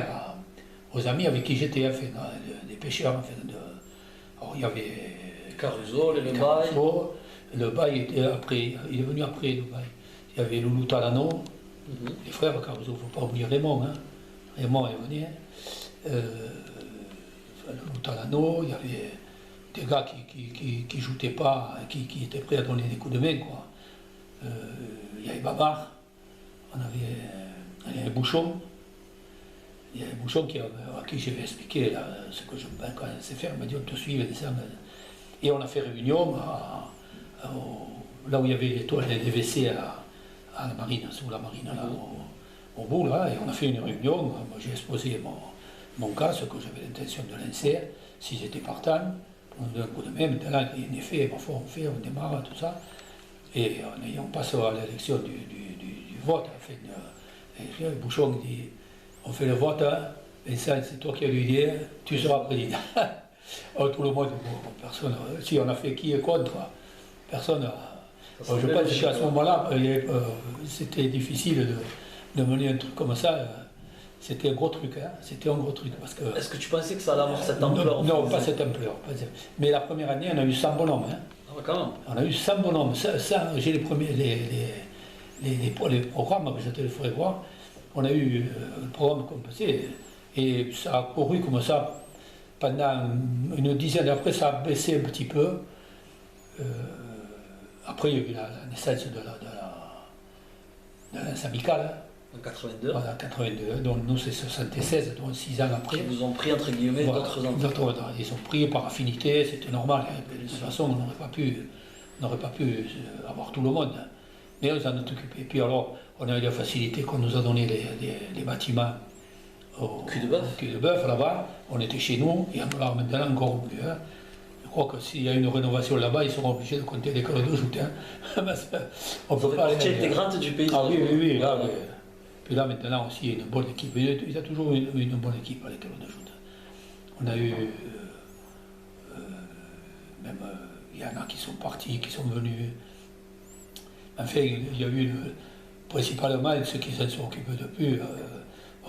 aux amis avec qui j'étais, enfin, des pêcheurs. Enfin, alors, il y avait Caruso, le bail était après, il est venu après le bail. Il y avait Loulou Talano, les frères Caruso, il ne faut pas oublier Raymond. Hein. Raymond est venu. Loulou Talano, il y avait des gars qui joutaient pas, qui étaient prêts à donner des coups de main, quoi. Il y avait Babar, il y avait Bouchon. Il y avait Bouchon à qui j'avais expliqué là, ce que je sais faire. Il m'a dit on te suit, descend. Et on a fait réunion là où il y avait les toilettes, les WC à la marine, sous la marine, là, au bout, là. Et on a fait une réunion. Moi, j'ai exposé mon cas, ce que j'avais l'intention de lancer, si j'étais partant. On donne un coup de main, maintenant il est fait, parfois on démarre, tout ça. Et on passe à l'élection du vote. Bouchon dit, on fait le vote, hein, Vincent, c'est toi qui as eu l'idée, tu seras président. Alors, tout le monde, personne, si on a fait qui est contre, personne. Je pense qu'à ce moment-là, c'était difficile de mener un truc comme ça. C'était un gros truc, hein. C'était un gros truc. Est-ce que tu pensais que ça allait avoir cette ampleur? Non, pas cette ampleur. Mais la première année, on a eu 100 bonhommes. Hein. Ah, quand même. On a eu 100 bonhommes. Ça j'ai les programmes que je te ferai voir. On a eu le programme complet. Et ça a couru comme ça pendant une dizaine. Après, ça a baissé un petit peu. Après, il y a eu la naissance de la amicale. En 82. Voilà, 82. Donc nous, c'est 76, donc 6 ans après. Ils vous ont pris, entre guillemets, voilà, d'autres enfants. Ils ont pris par affinité, c'était normal. Hein. De toute façon, on n'aurait pas pu avoir tout le monde. Mais on s'en est occupé. Puis alors, on a eu la facilité qu'on nous a donné les bâtiments au Cul de Bœuf là-bas. On était chez nous, et alors maintenant encore mieux. Hein. Je crois que s'il y a une rénovation là-bas, ils seront obligés de compter l'école de joute. Hein. On peut pas partie intégrante du pays. Ah oui. Là, puis là maintenant aussi, il y a une bonne équipe. Il y a toujours une bonne équipe à l'école de joute. On a eu même il y en a qui sont partis, qui sont venus. Enfin, il y a eu principalement ceux qui s'en sont occupés depuis,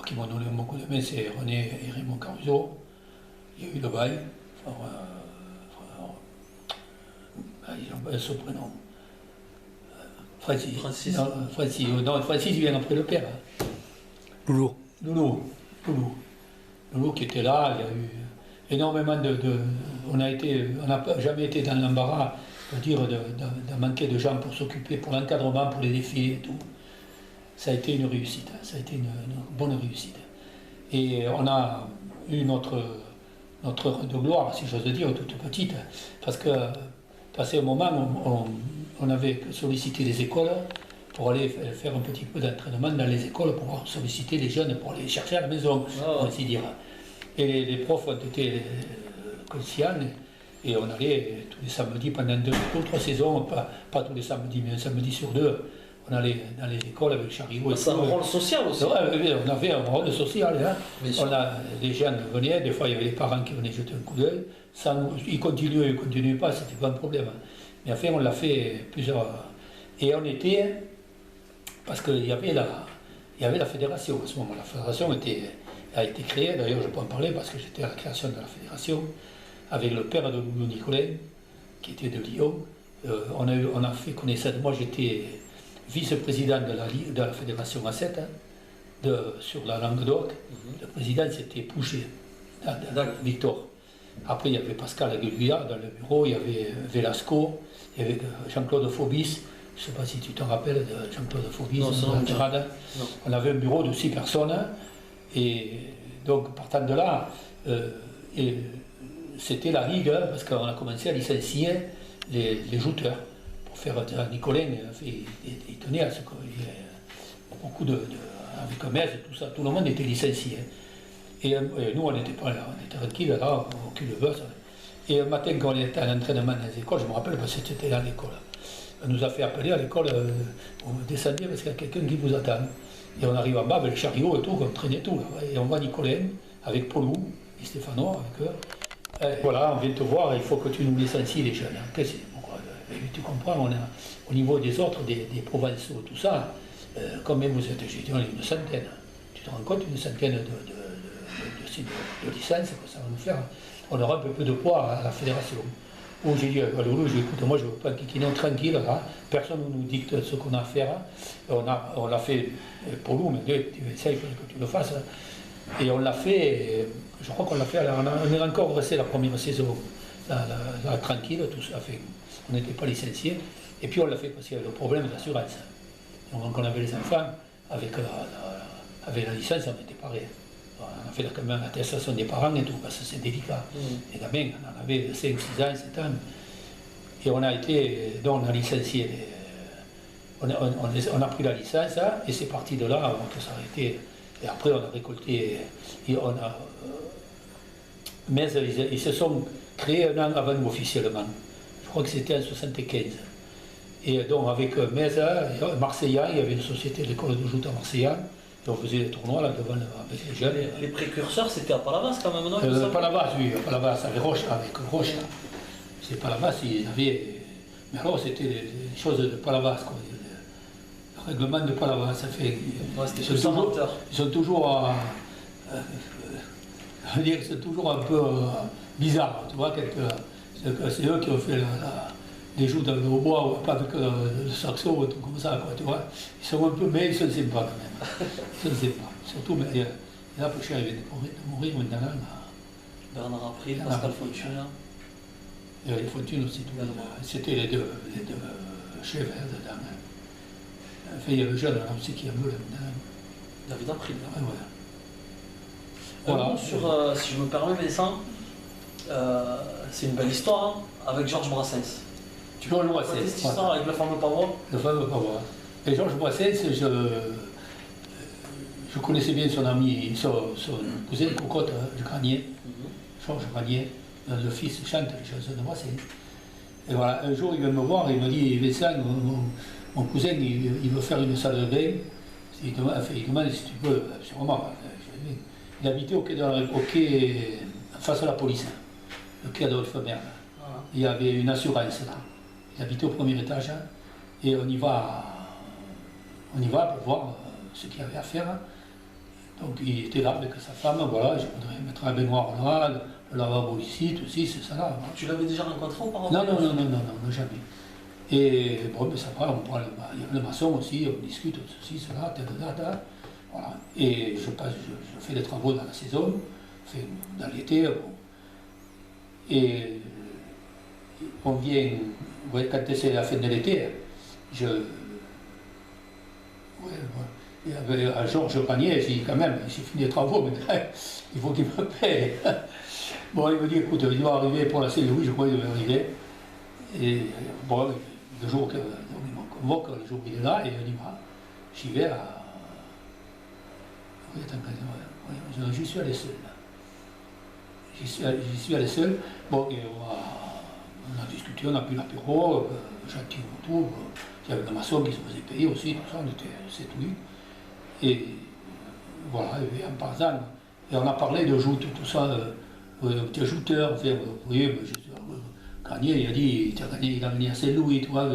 qui m'ont donné beaucoup de main, c'est René et Raymond Caruso. Il y a eu le bail. Ils ont ce prénom. Francis. Non, Francis vient après le père. Loulou. Loulou qui était là, il y a eu énormément on n'a jamais été dans l'embarras, de manquer de gens pour s'occuper, pour l'encadrement, pour les défis et tout. Ça a été une réussite, ça a été une bonne réussite. Et on a eu notre heure de gloire, si j'ose dire, toute petite, parce que passé un moment, on avait sollicité les écoles pour aller faire un petit peu d'entraînement dans les écoles, pour solliciter les jeunes, pour aller chercher à la maison, on ainsi dire. Et les profs ont été conscients, et on allait tous les samedis pendant 2 ou 3 saisons, pas tous les samedis, mais un samedi sur 2, on allait dans les écoles avec chariot. C'est un rôle social aussi. Ouais, on avait un rôle social. Hein. Les jeunes venaient, des fois il y avait les parents qui venaient jeter un coup d'œil. Ils continuaient pas, c'était pas un problème. Mais enfin, on l'a fait plusieurs. Et on était. Parce qu'il y avait la fédération à ce moment. La fédération a été créée, d'ailleurs je peux en parler parce que j'étais à la création de la fédération, avec le père de Loulou Nicolet, qui était de Lyon. On a fait connaissance. Moi j'étais vice-président de la fédération A7, hein, sur la Languedoc. Le président c'était Pouchet, Victor. Après il y avait Pascal Aguilera dans le bureau, il y avait Velasco, il y avait Jean-Claude Faubis. Je ne sais pas si tu te rappelles de Jean-Claude Faubis. On avait un bureau de 6 personnes. Hein, et donc partant de là, c'était la ligue, hein, parce qu'on a commencé à licencier les jouteurs. Pour faire Nicolin, il tenait à ce qu'il y ait beaucoup avec Metz et tout ça, tout le monde était licencié. Et nous, on n'était pas là, on était tranquille là, au Cul de Bœuf. Et un matin, quand on était à l'entraînement dans les écoles, je me rappelle parce que c'était dans l'école. On nous a fait appeler à l'école, on descendait parce qu'il y a quelqu'un qui vous attend. Et on arrive en bas avec les chariots et tout, on traînait tout. Là. Et on voit Nicolin avec Paulou et Stéphano avec eux. Et voilà, on vient te voir, il faut que tu nous licencies les jeunes. Tu comprends, on a, au niveau des autres, des provinciaux, tout ça, combien vous êtes? J'ai dit, on est une centaine. Tu te rends compte, une centaine de licences, ça va nous faire. On aura un peu de poids à la fédération. Où j'ai dit à Loulou, écoute, moi je ne veux pas qu'ils nous tranquille, là. Personne ne nous dicte ce qu'on a à faire. On l'a fait pour nous, mais ça il fallait que tu le fasses. Et on l'a fait, je crois qu'on l'a fait, on est encore resté la première saison, tranquille, tout ça fait. On n'était pas licenciés. Et puis on l'a fait parce qu'il y avait le problème d'assurance. Donc on avait les enfants, avec la licence, on était pareil. On a fait quand même l'attestation des parents et tout, parce que c'est délicat. Les gamins, on en avait 5, 6 ans, 7 ans. Et on a été, donc on a licencié, on a pris la licence, hein, et c'est parti de là, on peut s'arrêter. Et après on a récolté, mais ils se sont créés un an avant nous officiellement. Je crois que c'était en 1975. Et donc avec Metz, Marseillan, il y avait une société d'école de joute à Marseillan. Et on faisait des tournois là devant avec les jeunes. Les précurseurs, c'était à Palavas quand même, non? Palavas, oui, Palavas, avec Roche. C'est Palavas, ils avaient. Mais alors c'était des choses de Palavas, quoi. Le règlement de Palavas, ça fait. Ouais, c'était sans menteur. Ils sont toujours. C'est toujours un peu bizarre, tu vois. C'est eux qui ont fait des joutes avec le hautbois, pas avec le saxo, ou tout comme ça, quoi, tu vois. Ils sont un peu, mais ils sont sympas quand même. Ils sont sympas. Surtout, mais là, Pouchet vient de mourir maintenant. Bernard April, Pascal Fortune. Il y avait Fortune aussi. C'était les deux chefs dedans. Enfin, il y a le jeune là aussi qui est un peu là maintenant. David April. Ouais, voilà. Sur, si je me permets, Vincent, c'est une belle histoire, hein, avec Georges Brassens. Tu peux nous raconter cette histoire avec le fameux pavois? Le fameux pavois. Et Georges Brassens, je connaissais bien son ami, son cousin Cocotte de Granier, Georges Granier, le fils chante les chansons de Brassens. Et voilà, un jour il vient me voir et il me dit Vincent, mon cousin il veut faire une salle de bain. Il demande si tu peux, sûrement. Il habitait au quai, face à la police, le quai Adolphe Merle. Il y avait une assurance là. Il habitait au premier étage et on y va pour voir ce qu'il y avait à faire. Donc il était là avec sa femme, voilà, je voudrais mettre un baignoire là, le lavabo ici, tout ci, c'est ça là. Voilà. Tu l'avais déjà rencontré auparavant? Non, jamais. Et bon, mais ça va, on parle, il y a le maçon aussi, on discute, ceci, cela, voilà. Et je fais des travaux dans la saison, dans l'été, bon. Et on vient, ouais, quand c'est la fin de l'été, il y avait à Georges Granier, j'ai dit quand même, j'ai fini les travaux, mais il faut qu'il me paie. Bon, il me dit, écoute, il doit arriver pour la Saint-Louis, je crois qu'il doit arriver. Et bon, le jour qu'on me convoque, le jour où il est là, et on y va. J'y vais à. Oui, attends, j'y suis allé seul. J'y suis allé seul. Bon, et on a discuté, on a pris l'apéro, gentil autour. Il y avait le maçon qui se faisait payer aussi, tout ça, on était 7 ou 8. Et voilà, et en partant, et on a parlé de joute, tout ça, petit ajouteur, enfin, vous voyez, Granier, il a dit, il a gagné à Saint-Louis, tu vois.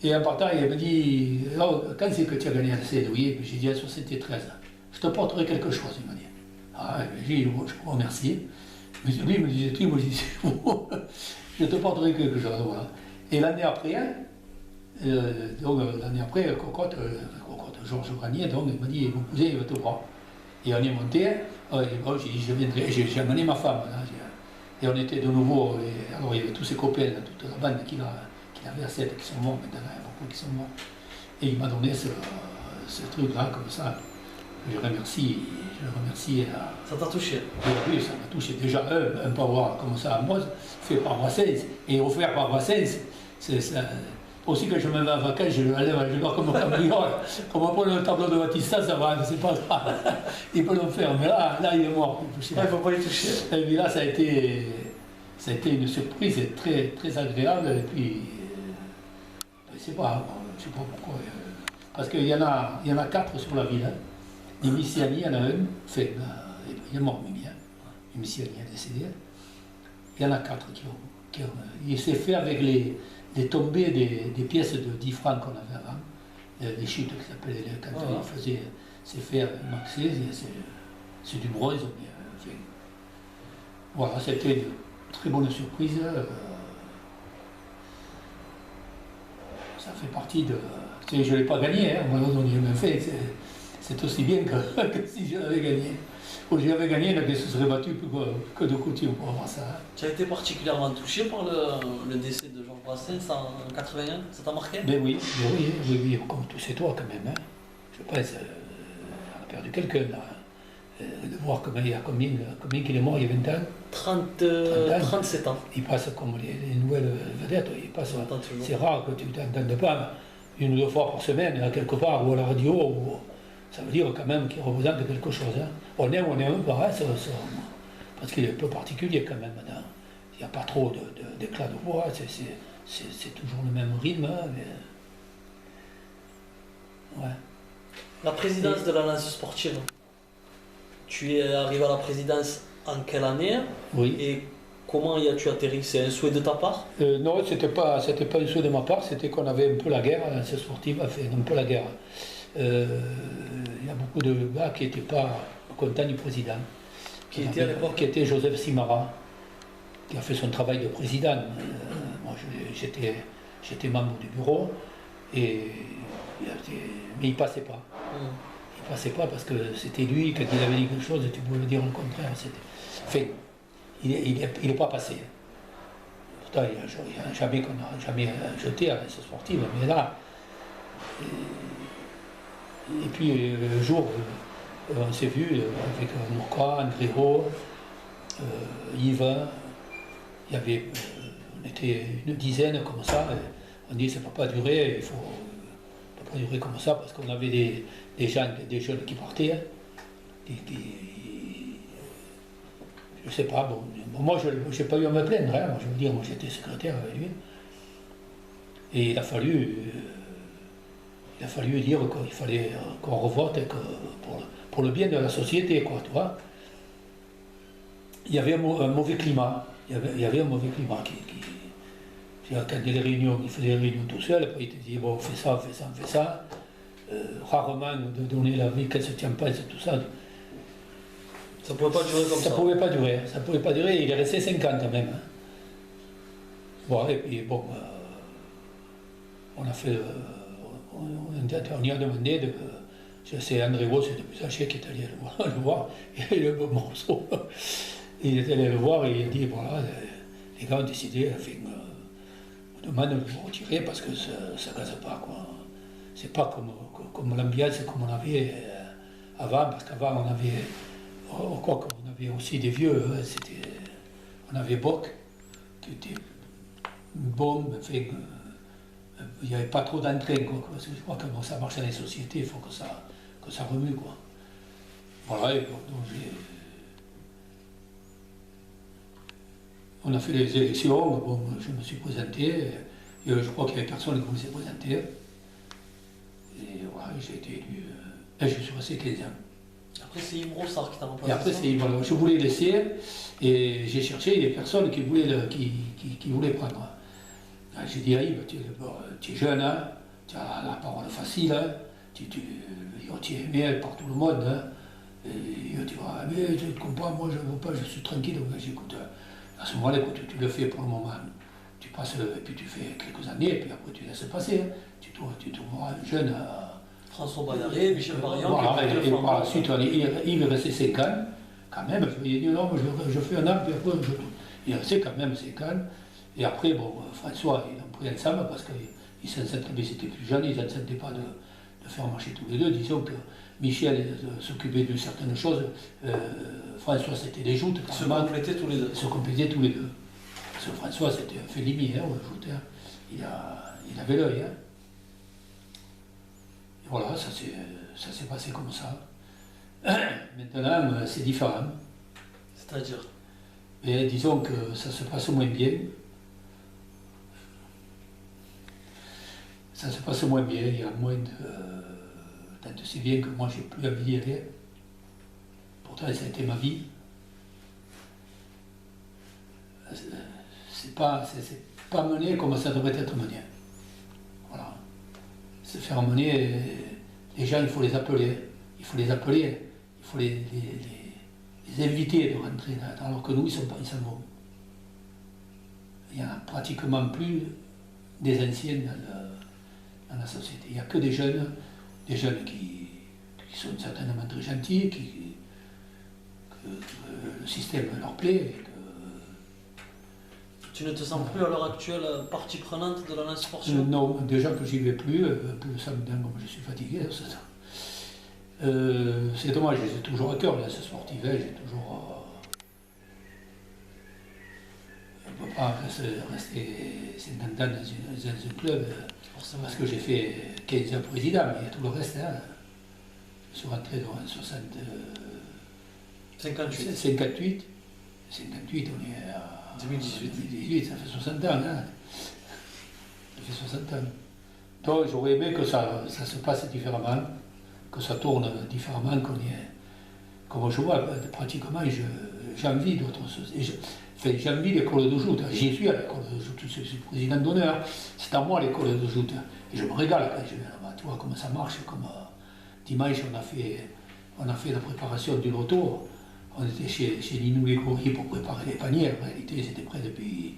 Et en partant, il m'a dit, oh, quand c'est que tu as gagné à Saint-Louis? J'ai dit à 73 ans. Je te porterai quelque chose, il m'a dit. Ah, j'ai dit, je vous remercie. Mais lui, il me disait, tu me disais, je te porterai quelque chose, voilà. Et l'année après, Cocotte, Georges Granier, donc, il m'a dit, mon cousin, il va te voir. Et on est monté, j'ai dit, je viendrai, j'ai amené ma femme. Là, et on était de nouveau, alors il y avait tous ses copains, là, toute la bande qu'il avait à 7 qui sont morts, maintenant il y a beaucoup qui sont morts. Et il m'a donné ce truc-là, comme ça. Je le remercie. Ça t'a touché? Oui, ça m'a touché. Déjà, un pavoir comme ça à moi, fait par Brassens, et offert par Brassens, c'est ça. Aussi que je me mets en vacances, je le vois comme un cambriole. Comme on prend le tableau de Batista, ça va, c'est pas grave. Il peut le faire, mais là il est mort. Il ne faut pas y toucher. Et puis là, ça a été une surprise très, très agréable. Et puis, je ne sais pas pourquoi. Parce qu'il y en a 4 sur la ville. Hein. Missiani, il y en a un, enfin, il est mort, Mimi. Missiani est décédé. Il y en a 4 qui ont. Il s'est fait avec les tombées des pièces de 10 francs qu'on avait avant, les chutes qui s'appelaient, quand il faisait ses fers maxés, c'est du bronze. Enfin, voilà, c'était une très bonne surprise. Ça fait partie de. Je ne l'ai pas gagné, hein, on m'a donné le même fait. C'est aussi bien que si je l'avais gagné. Ou je l'avais gagné, il se serait battu que de couture pour avoir ça. Tu as été particulièrement touché par le décès de Georges Brassens en 81, ça t'a marqué? Ben oui, comme tous et toi quand même. Hein. Je pense, on a perdu quelqu'un là. De voir combien qu'il est mort il y a 20 ans. 37 ans. Il passe comme les nouvelles vedettes, c'est rare que tu ne t'entendes pas 1 ou 2 fois par semaine, quelque part, ou à la radio, ça veut dire quand même qu'il représente quelque chose. Hein. On aime pas, hein, parce qu'il est un peu particulier quand même. Hein. Il n'y a pas trop d'éclat de voix, c'est toujours le même rythme. Hein, mais... ouais. La présidence de la Lance sportive, tu es arrivé à la présidence en quelle année? Oui. Et comment y as-tu atterri? C'est un souhait de ta part? Non, c'était pas un souhait de ma part, c'était qu'on avait un peu la guerre, la sportive a fait un peu la guerre. Il y a beaucoup de gars qui n'étaient pas contents du président. Qui était à l'époque? Qui était Joseph Simara, qui a fait son travail de président. Moi, j'étais membre du bureau, mais il ne passait pas. Il passait pas parce que c'était lui, quand il avait dit quelque chose, tu pouvais dire le contraire. Enfin, il n'est pas passé. Pourtant, il n'y a jamais jeté à la sportive, mais là. Et puis un jour, on s'est vu avec Nourka, Andréo, Yves, on était une dizaine comme ça, on dit ça ne peut pas durer, il pas durer comme ça parce qu'on avait des jeunes qui partaient. Hein, je sais pas, bon, moi je n'ai pas eu à me plaindre, hein, je veux dire, moi j'étais secrétaire avec lui. Et il a fallu dire qu'il fallait qu'on revote pour le bien de la société, quoi, tu vois. Il y avait un mauvais climat, il y avait un mauvais climat quand il y a des réunions, il faisait des réunions tout seul, après il te dit bon on fait ça, on fait ça, on fait ça. Rarement de donner la vie qu'elle se tient pas, c'est tout ça. Ça ne pouvait pas durer comme ça. Ça pouvait pas durer, il est resté 5 ans quand même. Hein. Bon, et puis bon, on a fait, on y a demandé, c'est André Ross, le plus âgé qui est allé le voir, il a eu le bon morceau. Il est allé le voir et il a dit, voilà, les gars ont décidé, on demande de vous retirer parce que ça ne gaze pas, quoi. C'est pas comme l'ambiance comme on avait avant, parce qu'avant on avait, on avait aussi des vieux, hein, on avait Boc, qui était bon, enfin, il n'y avait pas trop d'entrain, quoi, parce que je crois que comment ça marche dans les sociétés, il faut que ça remue, quoi. Voilà, et donc on a fait les élections, bon, je me suis présenté, et je crois qu'il n'y avait personne qui s'est présenté. Et voilà, j'ai été élu, et je suis resté 15 ans. Après, c'est Yves Brossard qui t'a remplacé. Et après, voilà, je voulais laisser, et j'ai cherché des personnes qui voulaient prendre. J'ai dit à Yves, tu es jeune, hein, tu as la parole facile, hein, tu es aimé par tout le monde. Hein, et il dit, ah, mais tu comprends, moi je ne veux pas, je suis tranquille. J'écoute, à ce moment-là, tu le fais pour le moment. Tu passes, et puis tu fais quelques années, et puis après tu laisses passer. Hein. Tu trouveras un jeune. François Baillaré, Michel Variant. Voilà, et par la suite, il est resté 5 ans, quand même. Je lui ai dit, non, mais je fais un an, puis après il est resté quand même 5 ans. Et après, bon, François, ils l'ont pris ensemble parce qu'ils s'enceintaient, mais c'était plus jeune, ils n'enceintaient pas de faire marcher tous les deux. Disons que Michel s'occupait de certaines choses, François c'était des joutes. Ils se complétaient tous les deux. Ils se complétaient tous les deux. Parce que François c'était un félimi, hein, joute, hein. Il avait l'œil. Hein. Et voilà, ça s'est passé comme ça. Maintenant, c'est différent. C'est-à-dire? Mais disons que ça se passe moins bien. Ça se passe moins bien, il y a moins de... tant si bien que moi j'ai plus envie d'y aller. Pourtant ça a été ma vie. C'est pas mené comme ça devrait être mené. Voilà. Se faire mener, les gens il faut les appeler. Il faut les appeler, il faut les inviter de rentrer là, alors que nous ils s'en vont. Il n'y en a pratiquement plus des anciens dans la société. Il n'y a que des jeunes qui sont certainement très gentils, que le système leur plaît. Et que... Tu ne te sens plus à l'heure actuelle partie prenante de la Lance Sport Show? Non, déjà que j'y vais plus le samedi, comme je suis fatigué. C'est dommage, j'ai toujours à cœur, là, ce sportif, j'ai toujours... on ne peut pas rester 50 ans dans un club, parce que j'ai fait 15 ans président, mais il y a tout le reste. Hein. Je suis rentré dans 58. 58, on est à 2018, ça fait 60 ans. Hein. Ça fait 60 ans. Donc j'aurais aimé que ça se passe différemment, que ça tourne différemment, comme je vois, pratiquement, j'ai envie d'autres choses. J'ai envie l'école de joute, j'y suis à l'école de joute, je suis président d'honneur, c'est à moi l'école de joute. Et je me régale quand je viens là-bas, tu vois comment ça marche, comme dimanche on a fait la préparation du loto, on était chez Ninou et Gori pour préparer les paniers, en réalité ils étaient prêts depuis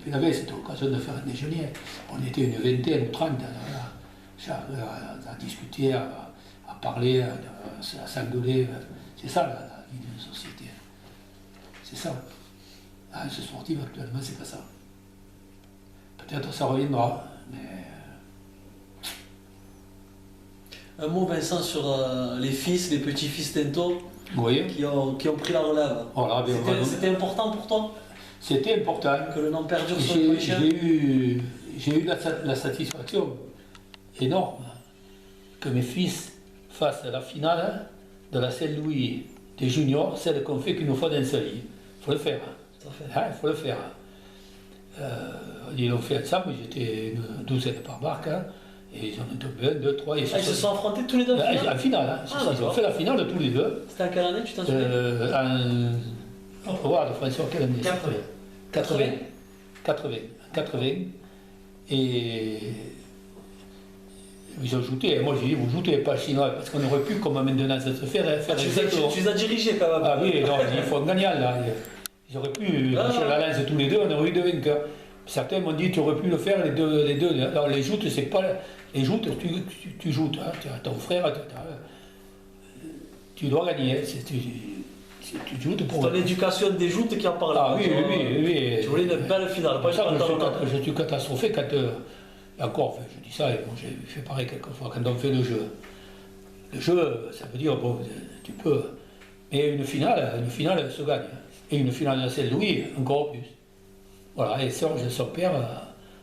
la veille, c'était l'occasion de faire un déjeuner. On était une vingtaine ou 30 à discuter, à parler, à s'engueuler, c'est ça la vie d'une société. C'est ça. Ce sportif actuellement, c'est pas ça. Peut-être ça reviendra, mais... Un mot, Vincent, sur les fils, les petits-fils Tinto, oui. qui ont pris la relève. Voilà, c'était important pour toi? C'était important. Que le nom perdure sur le J'ai eu la satisfaction énorme que mes fils fassent la finale de la Saint-Louis des juniors, celle qu'on fait qu'une fois d'un seul lit. Il faut le faire. Il faut le faire. Ils l'ont fait ensemble, ils étaient une douzaine par barque, hein, et ils en ont tombé 1, 2, 3. Ils se sont affrontés tous les deux en finale. Hein, ils ont fait la finale de tous les deux. C'était en quelle année, tu t'en souviens François, quelle année 80. Et ils ont joué, et moi j'ai dit, vous ne jouez pas chinois, parce qu'on aurait pu, comme maintenant ça se fait, faire tu les as dirigés quand même. Ah oui, non, il faut un gagnant là. Ils auraient pu lâcher la lance tous les deux, on aurait eu 2 vainqueurs. Certains m'ont dit, tu aurais pu le faire les deux. Alors les joutes, c'est pas. Les joutes, tu joutes, hein, tu as ton frère, tu dois gagner. Tu joues pour. C'est ton éducation des joutes qui en parle. Ah oui. Tu voulais une belle finale, pas une je suis catastrophé quand. Encore, enfin, je dis ça, et bon, j'ai fait pareil quelquefois quand on fait le jeu. Le jeu, ça veut dire, bon, tu peux. Mais une finale se gagne. Et une finale de Saint-Louis, encore plus. Voilà, et Serge, son père,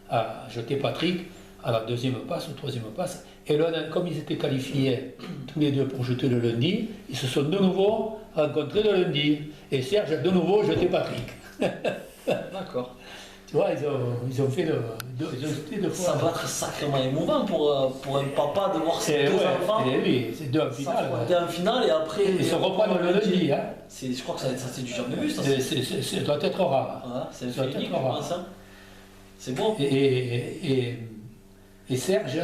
a jeté Patrick à la 2e passe, ou 3e passe. Et là, comme ils étaient qualifiés tous les deux pour jeter le lundi, ils se sont de nouveau rencontrés le lundi. Et Serge a de nouveau jeté Patrick. D'accord. Tu vois, ils ont fait deux fois. Ça va être sacrément émouvant pour un papa de voir ses deux enfants. Oui, c'est deux en finale. Deux en finale et après. Ils se reprennent le lundi. Hein. Je crois que ça c'est du jamais vu, ça. Ça doit être rare. Voilà, c'est un fait unique, je pense. Hein. C'est bon. Et Serge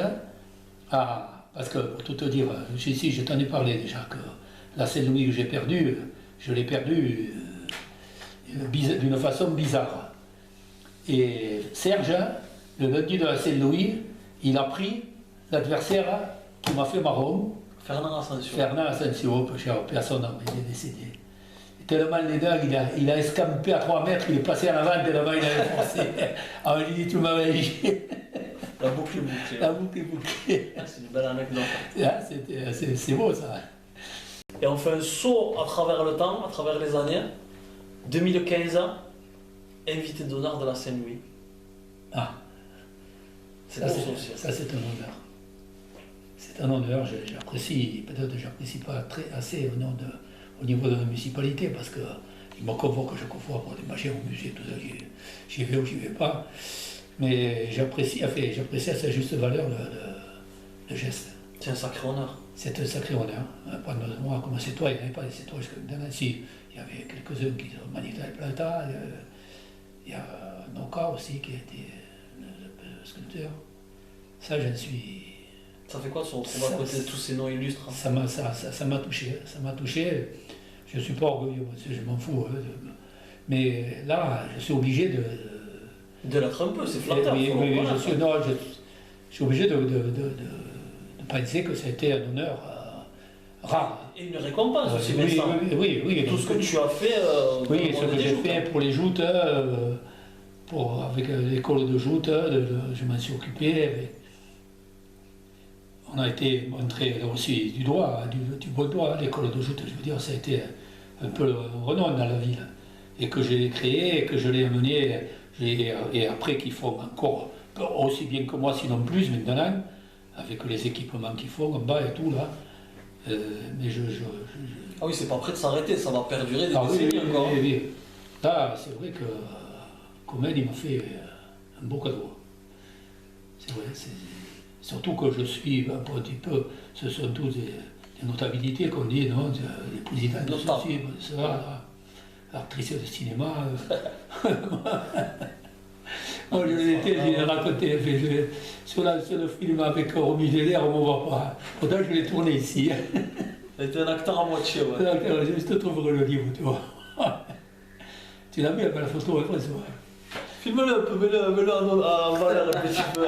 parce que pour tout te dire, ici je t'en ai parlé déjà, que la Saint-Louis que j'ai perdue, je l'ai perdue d'une façon bizarre. Et Serge, le lundi de la Saint-Louis, il a pris l'adversaire qui m'a fait marron. Fernand Asensio. Fernand Asensio, personne il est décédé. Et tellement les dingues, il a escampé à 3 mètres, il est passé en avant, tellement il avait forcé. Alors il dit, tu m'avais dit. La boucle est bouclée. La boucle est bouclée. C'est une belle anecdote. C'est beau ça. Et on fait un saut à travers le temps, à travers les années. 2015, invité d'honneur de la Saint-Louis. Ah. C'est beau ça aussi. Ça c'est un honneur. C'est un honneur, j'apprécie, peut-être j'apprécie pas assez au niveau de la municipalité, parce qu'ils me convoquent chaque fois pour des machins au musée, tout ça, j'y vais ou j'y vais pas. Mais j'apprécie à sa juste valeur le geste. C'est un sacré honneur. C'est un sacré honneur. Moi, comme c'est toi, il n'y avait pas de c'est toi, si, il y avait quelques-uns qui ont manité avec Plata, il y a Noka aussi qui a été le sculpteur. Ça, j'en suis. Ça fait quoi de se retrouver à côté de tous ces noms illustres? Ça m'a touché, ça m'a touché. Je ne suis pas orgueilleux, je m'en fous. Mais là, je suis obligé de l'être un peu, c'est flatteur. Oui, je suis obligé de penser que ça a été un honneur rare. Et une récompense aussi, oui. Tout ce que tu as fait. Oui, ce que j'ai fait pour les joutes, avec l'école de joute, je m'en suis occupé. On a été montré aussi du doigt, du bon doigt, l'école de joute, je veux dire, ça a été un peu le renom dans la ville. Et que j'ai créé, et que je l'ai amené, et après qu'ils font encore aussi bien que moi, sinon plus maintenant, avec les équipements qu'ils font en bas et tout là. Mais Ah oui, c'est pas prêt de s'arrêter, ça va perdurer des décennies encore. Oui. Là, c'est vrai que Comède, il m'a fait un beau cadeau. C'est vrai, surtout que je suis un petit peu, ce sont tous des notabilités qu'on dit, non, des présidents de ceci, ça, l'actrice de cinéma. Moi, j'ai raconté sur le film avec Romy Gélaire, on ne me voit pas. Pourtant, je l'ai tourné ici. Tu étais un acteur à moitié, ouais. Je te trouverai le livre, toi. Tu l'as mis, la photo, hein, François. Filme-le un peu, mets-le en valeur un petit peu,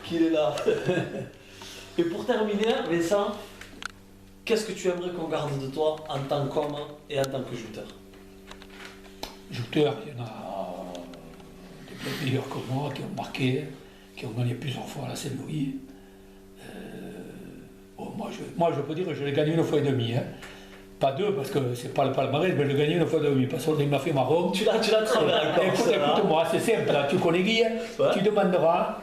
qu'il est là. Et pour terminer, Vincent, qu'est-ce que tu aimerais qu'on garde de toi en tant qu'homme et en tant que jouteur? Jouteur, il y en a des meilleurs que moi, qui ont marqué, qui ont gagné plusieurs fois à la Saint-Louis. Bon, moi, je peux dire que je l'ai gagné une fois et demie. Hein. Pas deux, parce que c'est pas le palmarès, mais je l'ai gagné une fois et demie. Parce qu'il m'a fait marron. Tu l'as travaillé encore. Écoute-moi, c'est simple, là. Tu connais Guy, ouais. Tu demanderas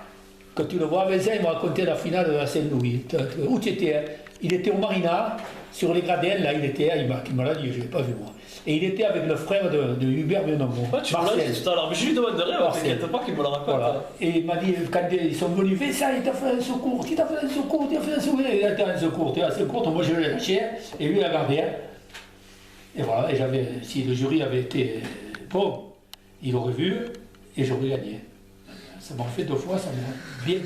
quand tu le vois, Vincent, il m'a raconté la finale de la Saint-Louis. Où tu étais hein? Il était au Marina, sur les gradins, là, il était à Imac. Il me l'a dit, je ne l'ai pas vu moi. Et il était avec le frère de Hubert Benamou. Ouais, tu me l'as dit tout à l'heure, mais je lui demande de rien, t'inquiète pas qu'il me le raconte. Voilà. Et il m'a dit, quand ils sont venus, Vincent, il t'a fait un secours, il t'a fait un secours, il t'a fait un secours. Il a fait un secours, tu as un secours, moi je l'ai lâché, et lui il a gardé. Et voilà, et si le jury avait été bon, il aurait vu, et j'aurais gagné. Ça m'a fait 2 fois, ça m'a bien.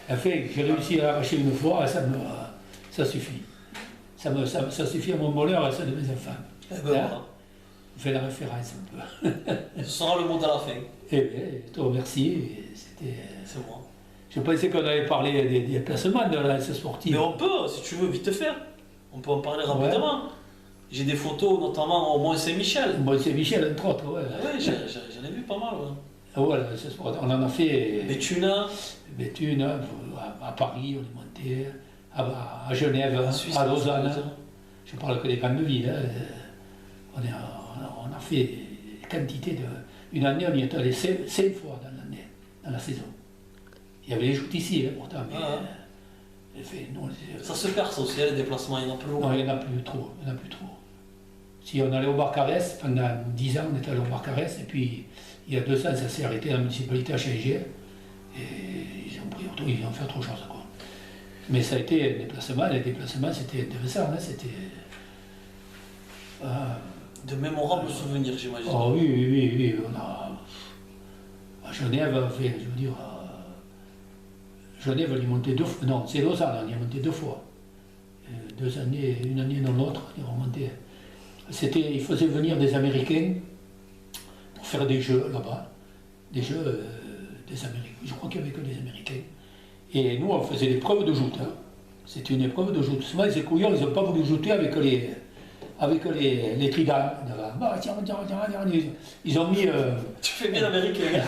Enfin, j'ai réussi à arracher une fois, ça suffit. Ça suffit à mon bonheur et à celle de mes enfants. Eh ben, voilà. On fait la référence un peu. Ce sera le mot à la fin. Eh bien, je te remercie. C'est moi. Je pensais qu'on allait parler des placements de la sportive. Mais on peut, si tu veux, vite faire. On peut en parler rapidement. Ouais. J'ai des photos, notamment au Mont-Saint-Michel. Mont-Saint-Michel, entre autres, ouais. Oui, j'en ai vu pas mal. Ouais. Voilà, on en a fait. Béthune, à Paris, on est monté, à Genève, Suisse, à Lausanne. Je parle que des grandes villes. On a fait des quantités de. Une année, on y est allé 5 fois dans la saison. Il y avait les joutes ici, pourtant. Mais, ça se perd, ça aussi, les déplacements, il n'y en a plus beaucoup. Non, il n'y en a plus trop. Si on allait au Barcarès, pendant 10 ans, on était allé au Barcarès, et puis il y a 2 ans, ça s'est arrêté, la municipalité a changé, et ils ont fait autre chose. Quoi. Mais ça a été un déplacement, les déplacements c'était intéressant, hein, c'était. De mémorables souvenirs, j'imagine. Oh oui, on a. À Genève, je veux dire. Genève, on y est monté 2 fois. Non, c'est Lausanne, on y est monté 2 fois. 2 années, une année dans l'autre, on y est remonté. Il faisait venir des Américains pour faire des jeux là-bas. Des jeux des Américains. Je crois qu'il n'y avait que des Américains. Et nous, on faisait des preuves de joute. Hein. C'était une épreuve de joute. Seulement, les couillons, ils n'ont pas voulu jouter avec les tridents. Ils ont mis. Tu fais bien l'américain.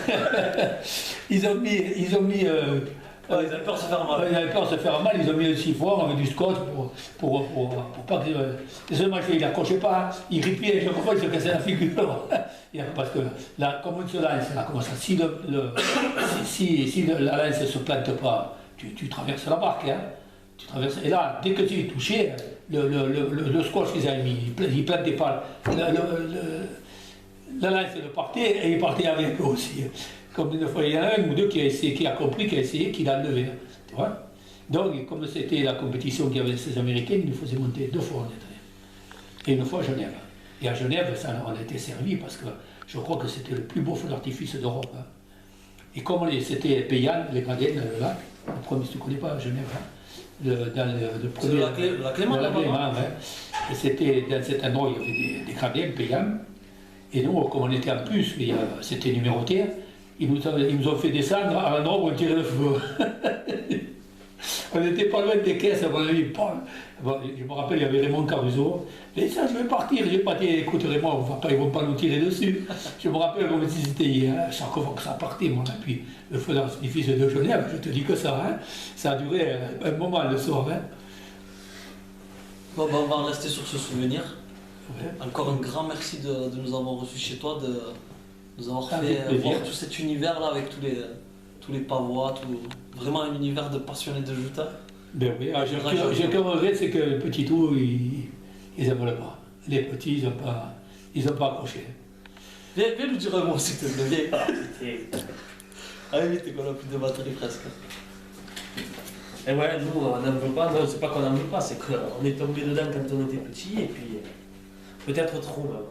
Ils ont mis. Ils avaient peur de se faire mal. Ils avaient peur de se faire mal, ils ont mis un siphon avec du scotch pour pas que. Il n'accrochait pas, il ripiait, chaque fois il se cassait la figure. Parce que là, comme on se lance, là, comme ça, si la lance ne se plante pas, tu traverses la barque. Hein. Tu traverses, et là, dès que tu es touché, le scotch qu'ils avaient mis, il ne plantait pas. La lance elle partait et il partait avec eux aussi. Comme une fois, il y en a un ou deux qui a compris, qui a essayé, qui l'a enlevé. Tu vois. Donc, comme c'était la compétition qu'il y avait ces Américains, ils nous faisaient monter 2 fois, on est allé. Et une fois à Genève. Et à Genève, ça, on a été servi parce que je crois que c'était le plus beau feu d'artifice d'Europe. Hein. Et comme c'était payant, les gradins dans le lac, le premier, tu ne connais pas à Genève, hein, dans le premier. La Clément, hein. Et c'était dans cet endroit, il y avait des gradins payants. Et nous, comme on était en plus, c'était numéroté, ils nous ont fait descendre à un endroit où on tirait le feu. On n'était pas loin des caisses, à mon avis. Bon, je me rappelle, il y avait Raymond Caruso. Et ça, je vais partir. J'ai pas dit, écoute Raymond, ils ne vont pas nous tirer dessus. Je me rappelle comme si c'était hier. Hein. Chaque fois que ça partait, mon appui, le feu d'artifice de Genève, je te dis que ça. Hein. Ça a duré un moment le soir. Hein. Bon, on va en rester sur ce souvenir. Ouais. Encore un grand merci de nous avoir reçus chez toi, de nous avoir fait voir tout cet univers-là avec tous les pavois, vraiment un univers de passionnés de juta. Ben oui, j'ai qu'un regret, c'est que les petits trous, ils n'aiment pas. Les petits, ils n'ont pas accroché. Viens nous dire un mot, s'il te plaît. Allez vite, qu'on a plus de batterie presque. Et ouais, nous, on n'en veut pas. Non, c'est pas qu'on n'en veut pas, c'est qu'on est tombé dedans quand on était petit, et puis peut-être trop même.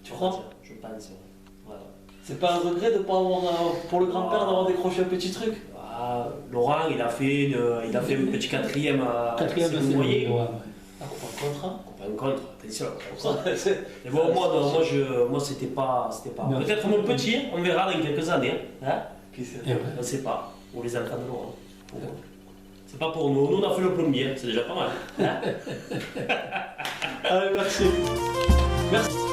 Tu crois? Je pense. Voilà. C'est pas un regret de ne pas avoir, pour le grand-père, d'avoir décroché un petit truc? Laurent, il a fait un petit quatrième à moyen. Ah, pas un contre, pas un contre, attention. Mais bon, moi c'était pas. Peut-être mon petit, on verra dans quelques années. Hein. On ne sait pas. Ou les enfants de Laurent. C'est pas pour nous. Nous, on a fait le plombier, c'est déjà pas mal. Hein. Allez, merci. Merci.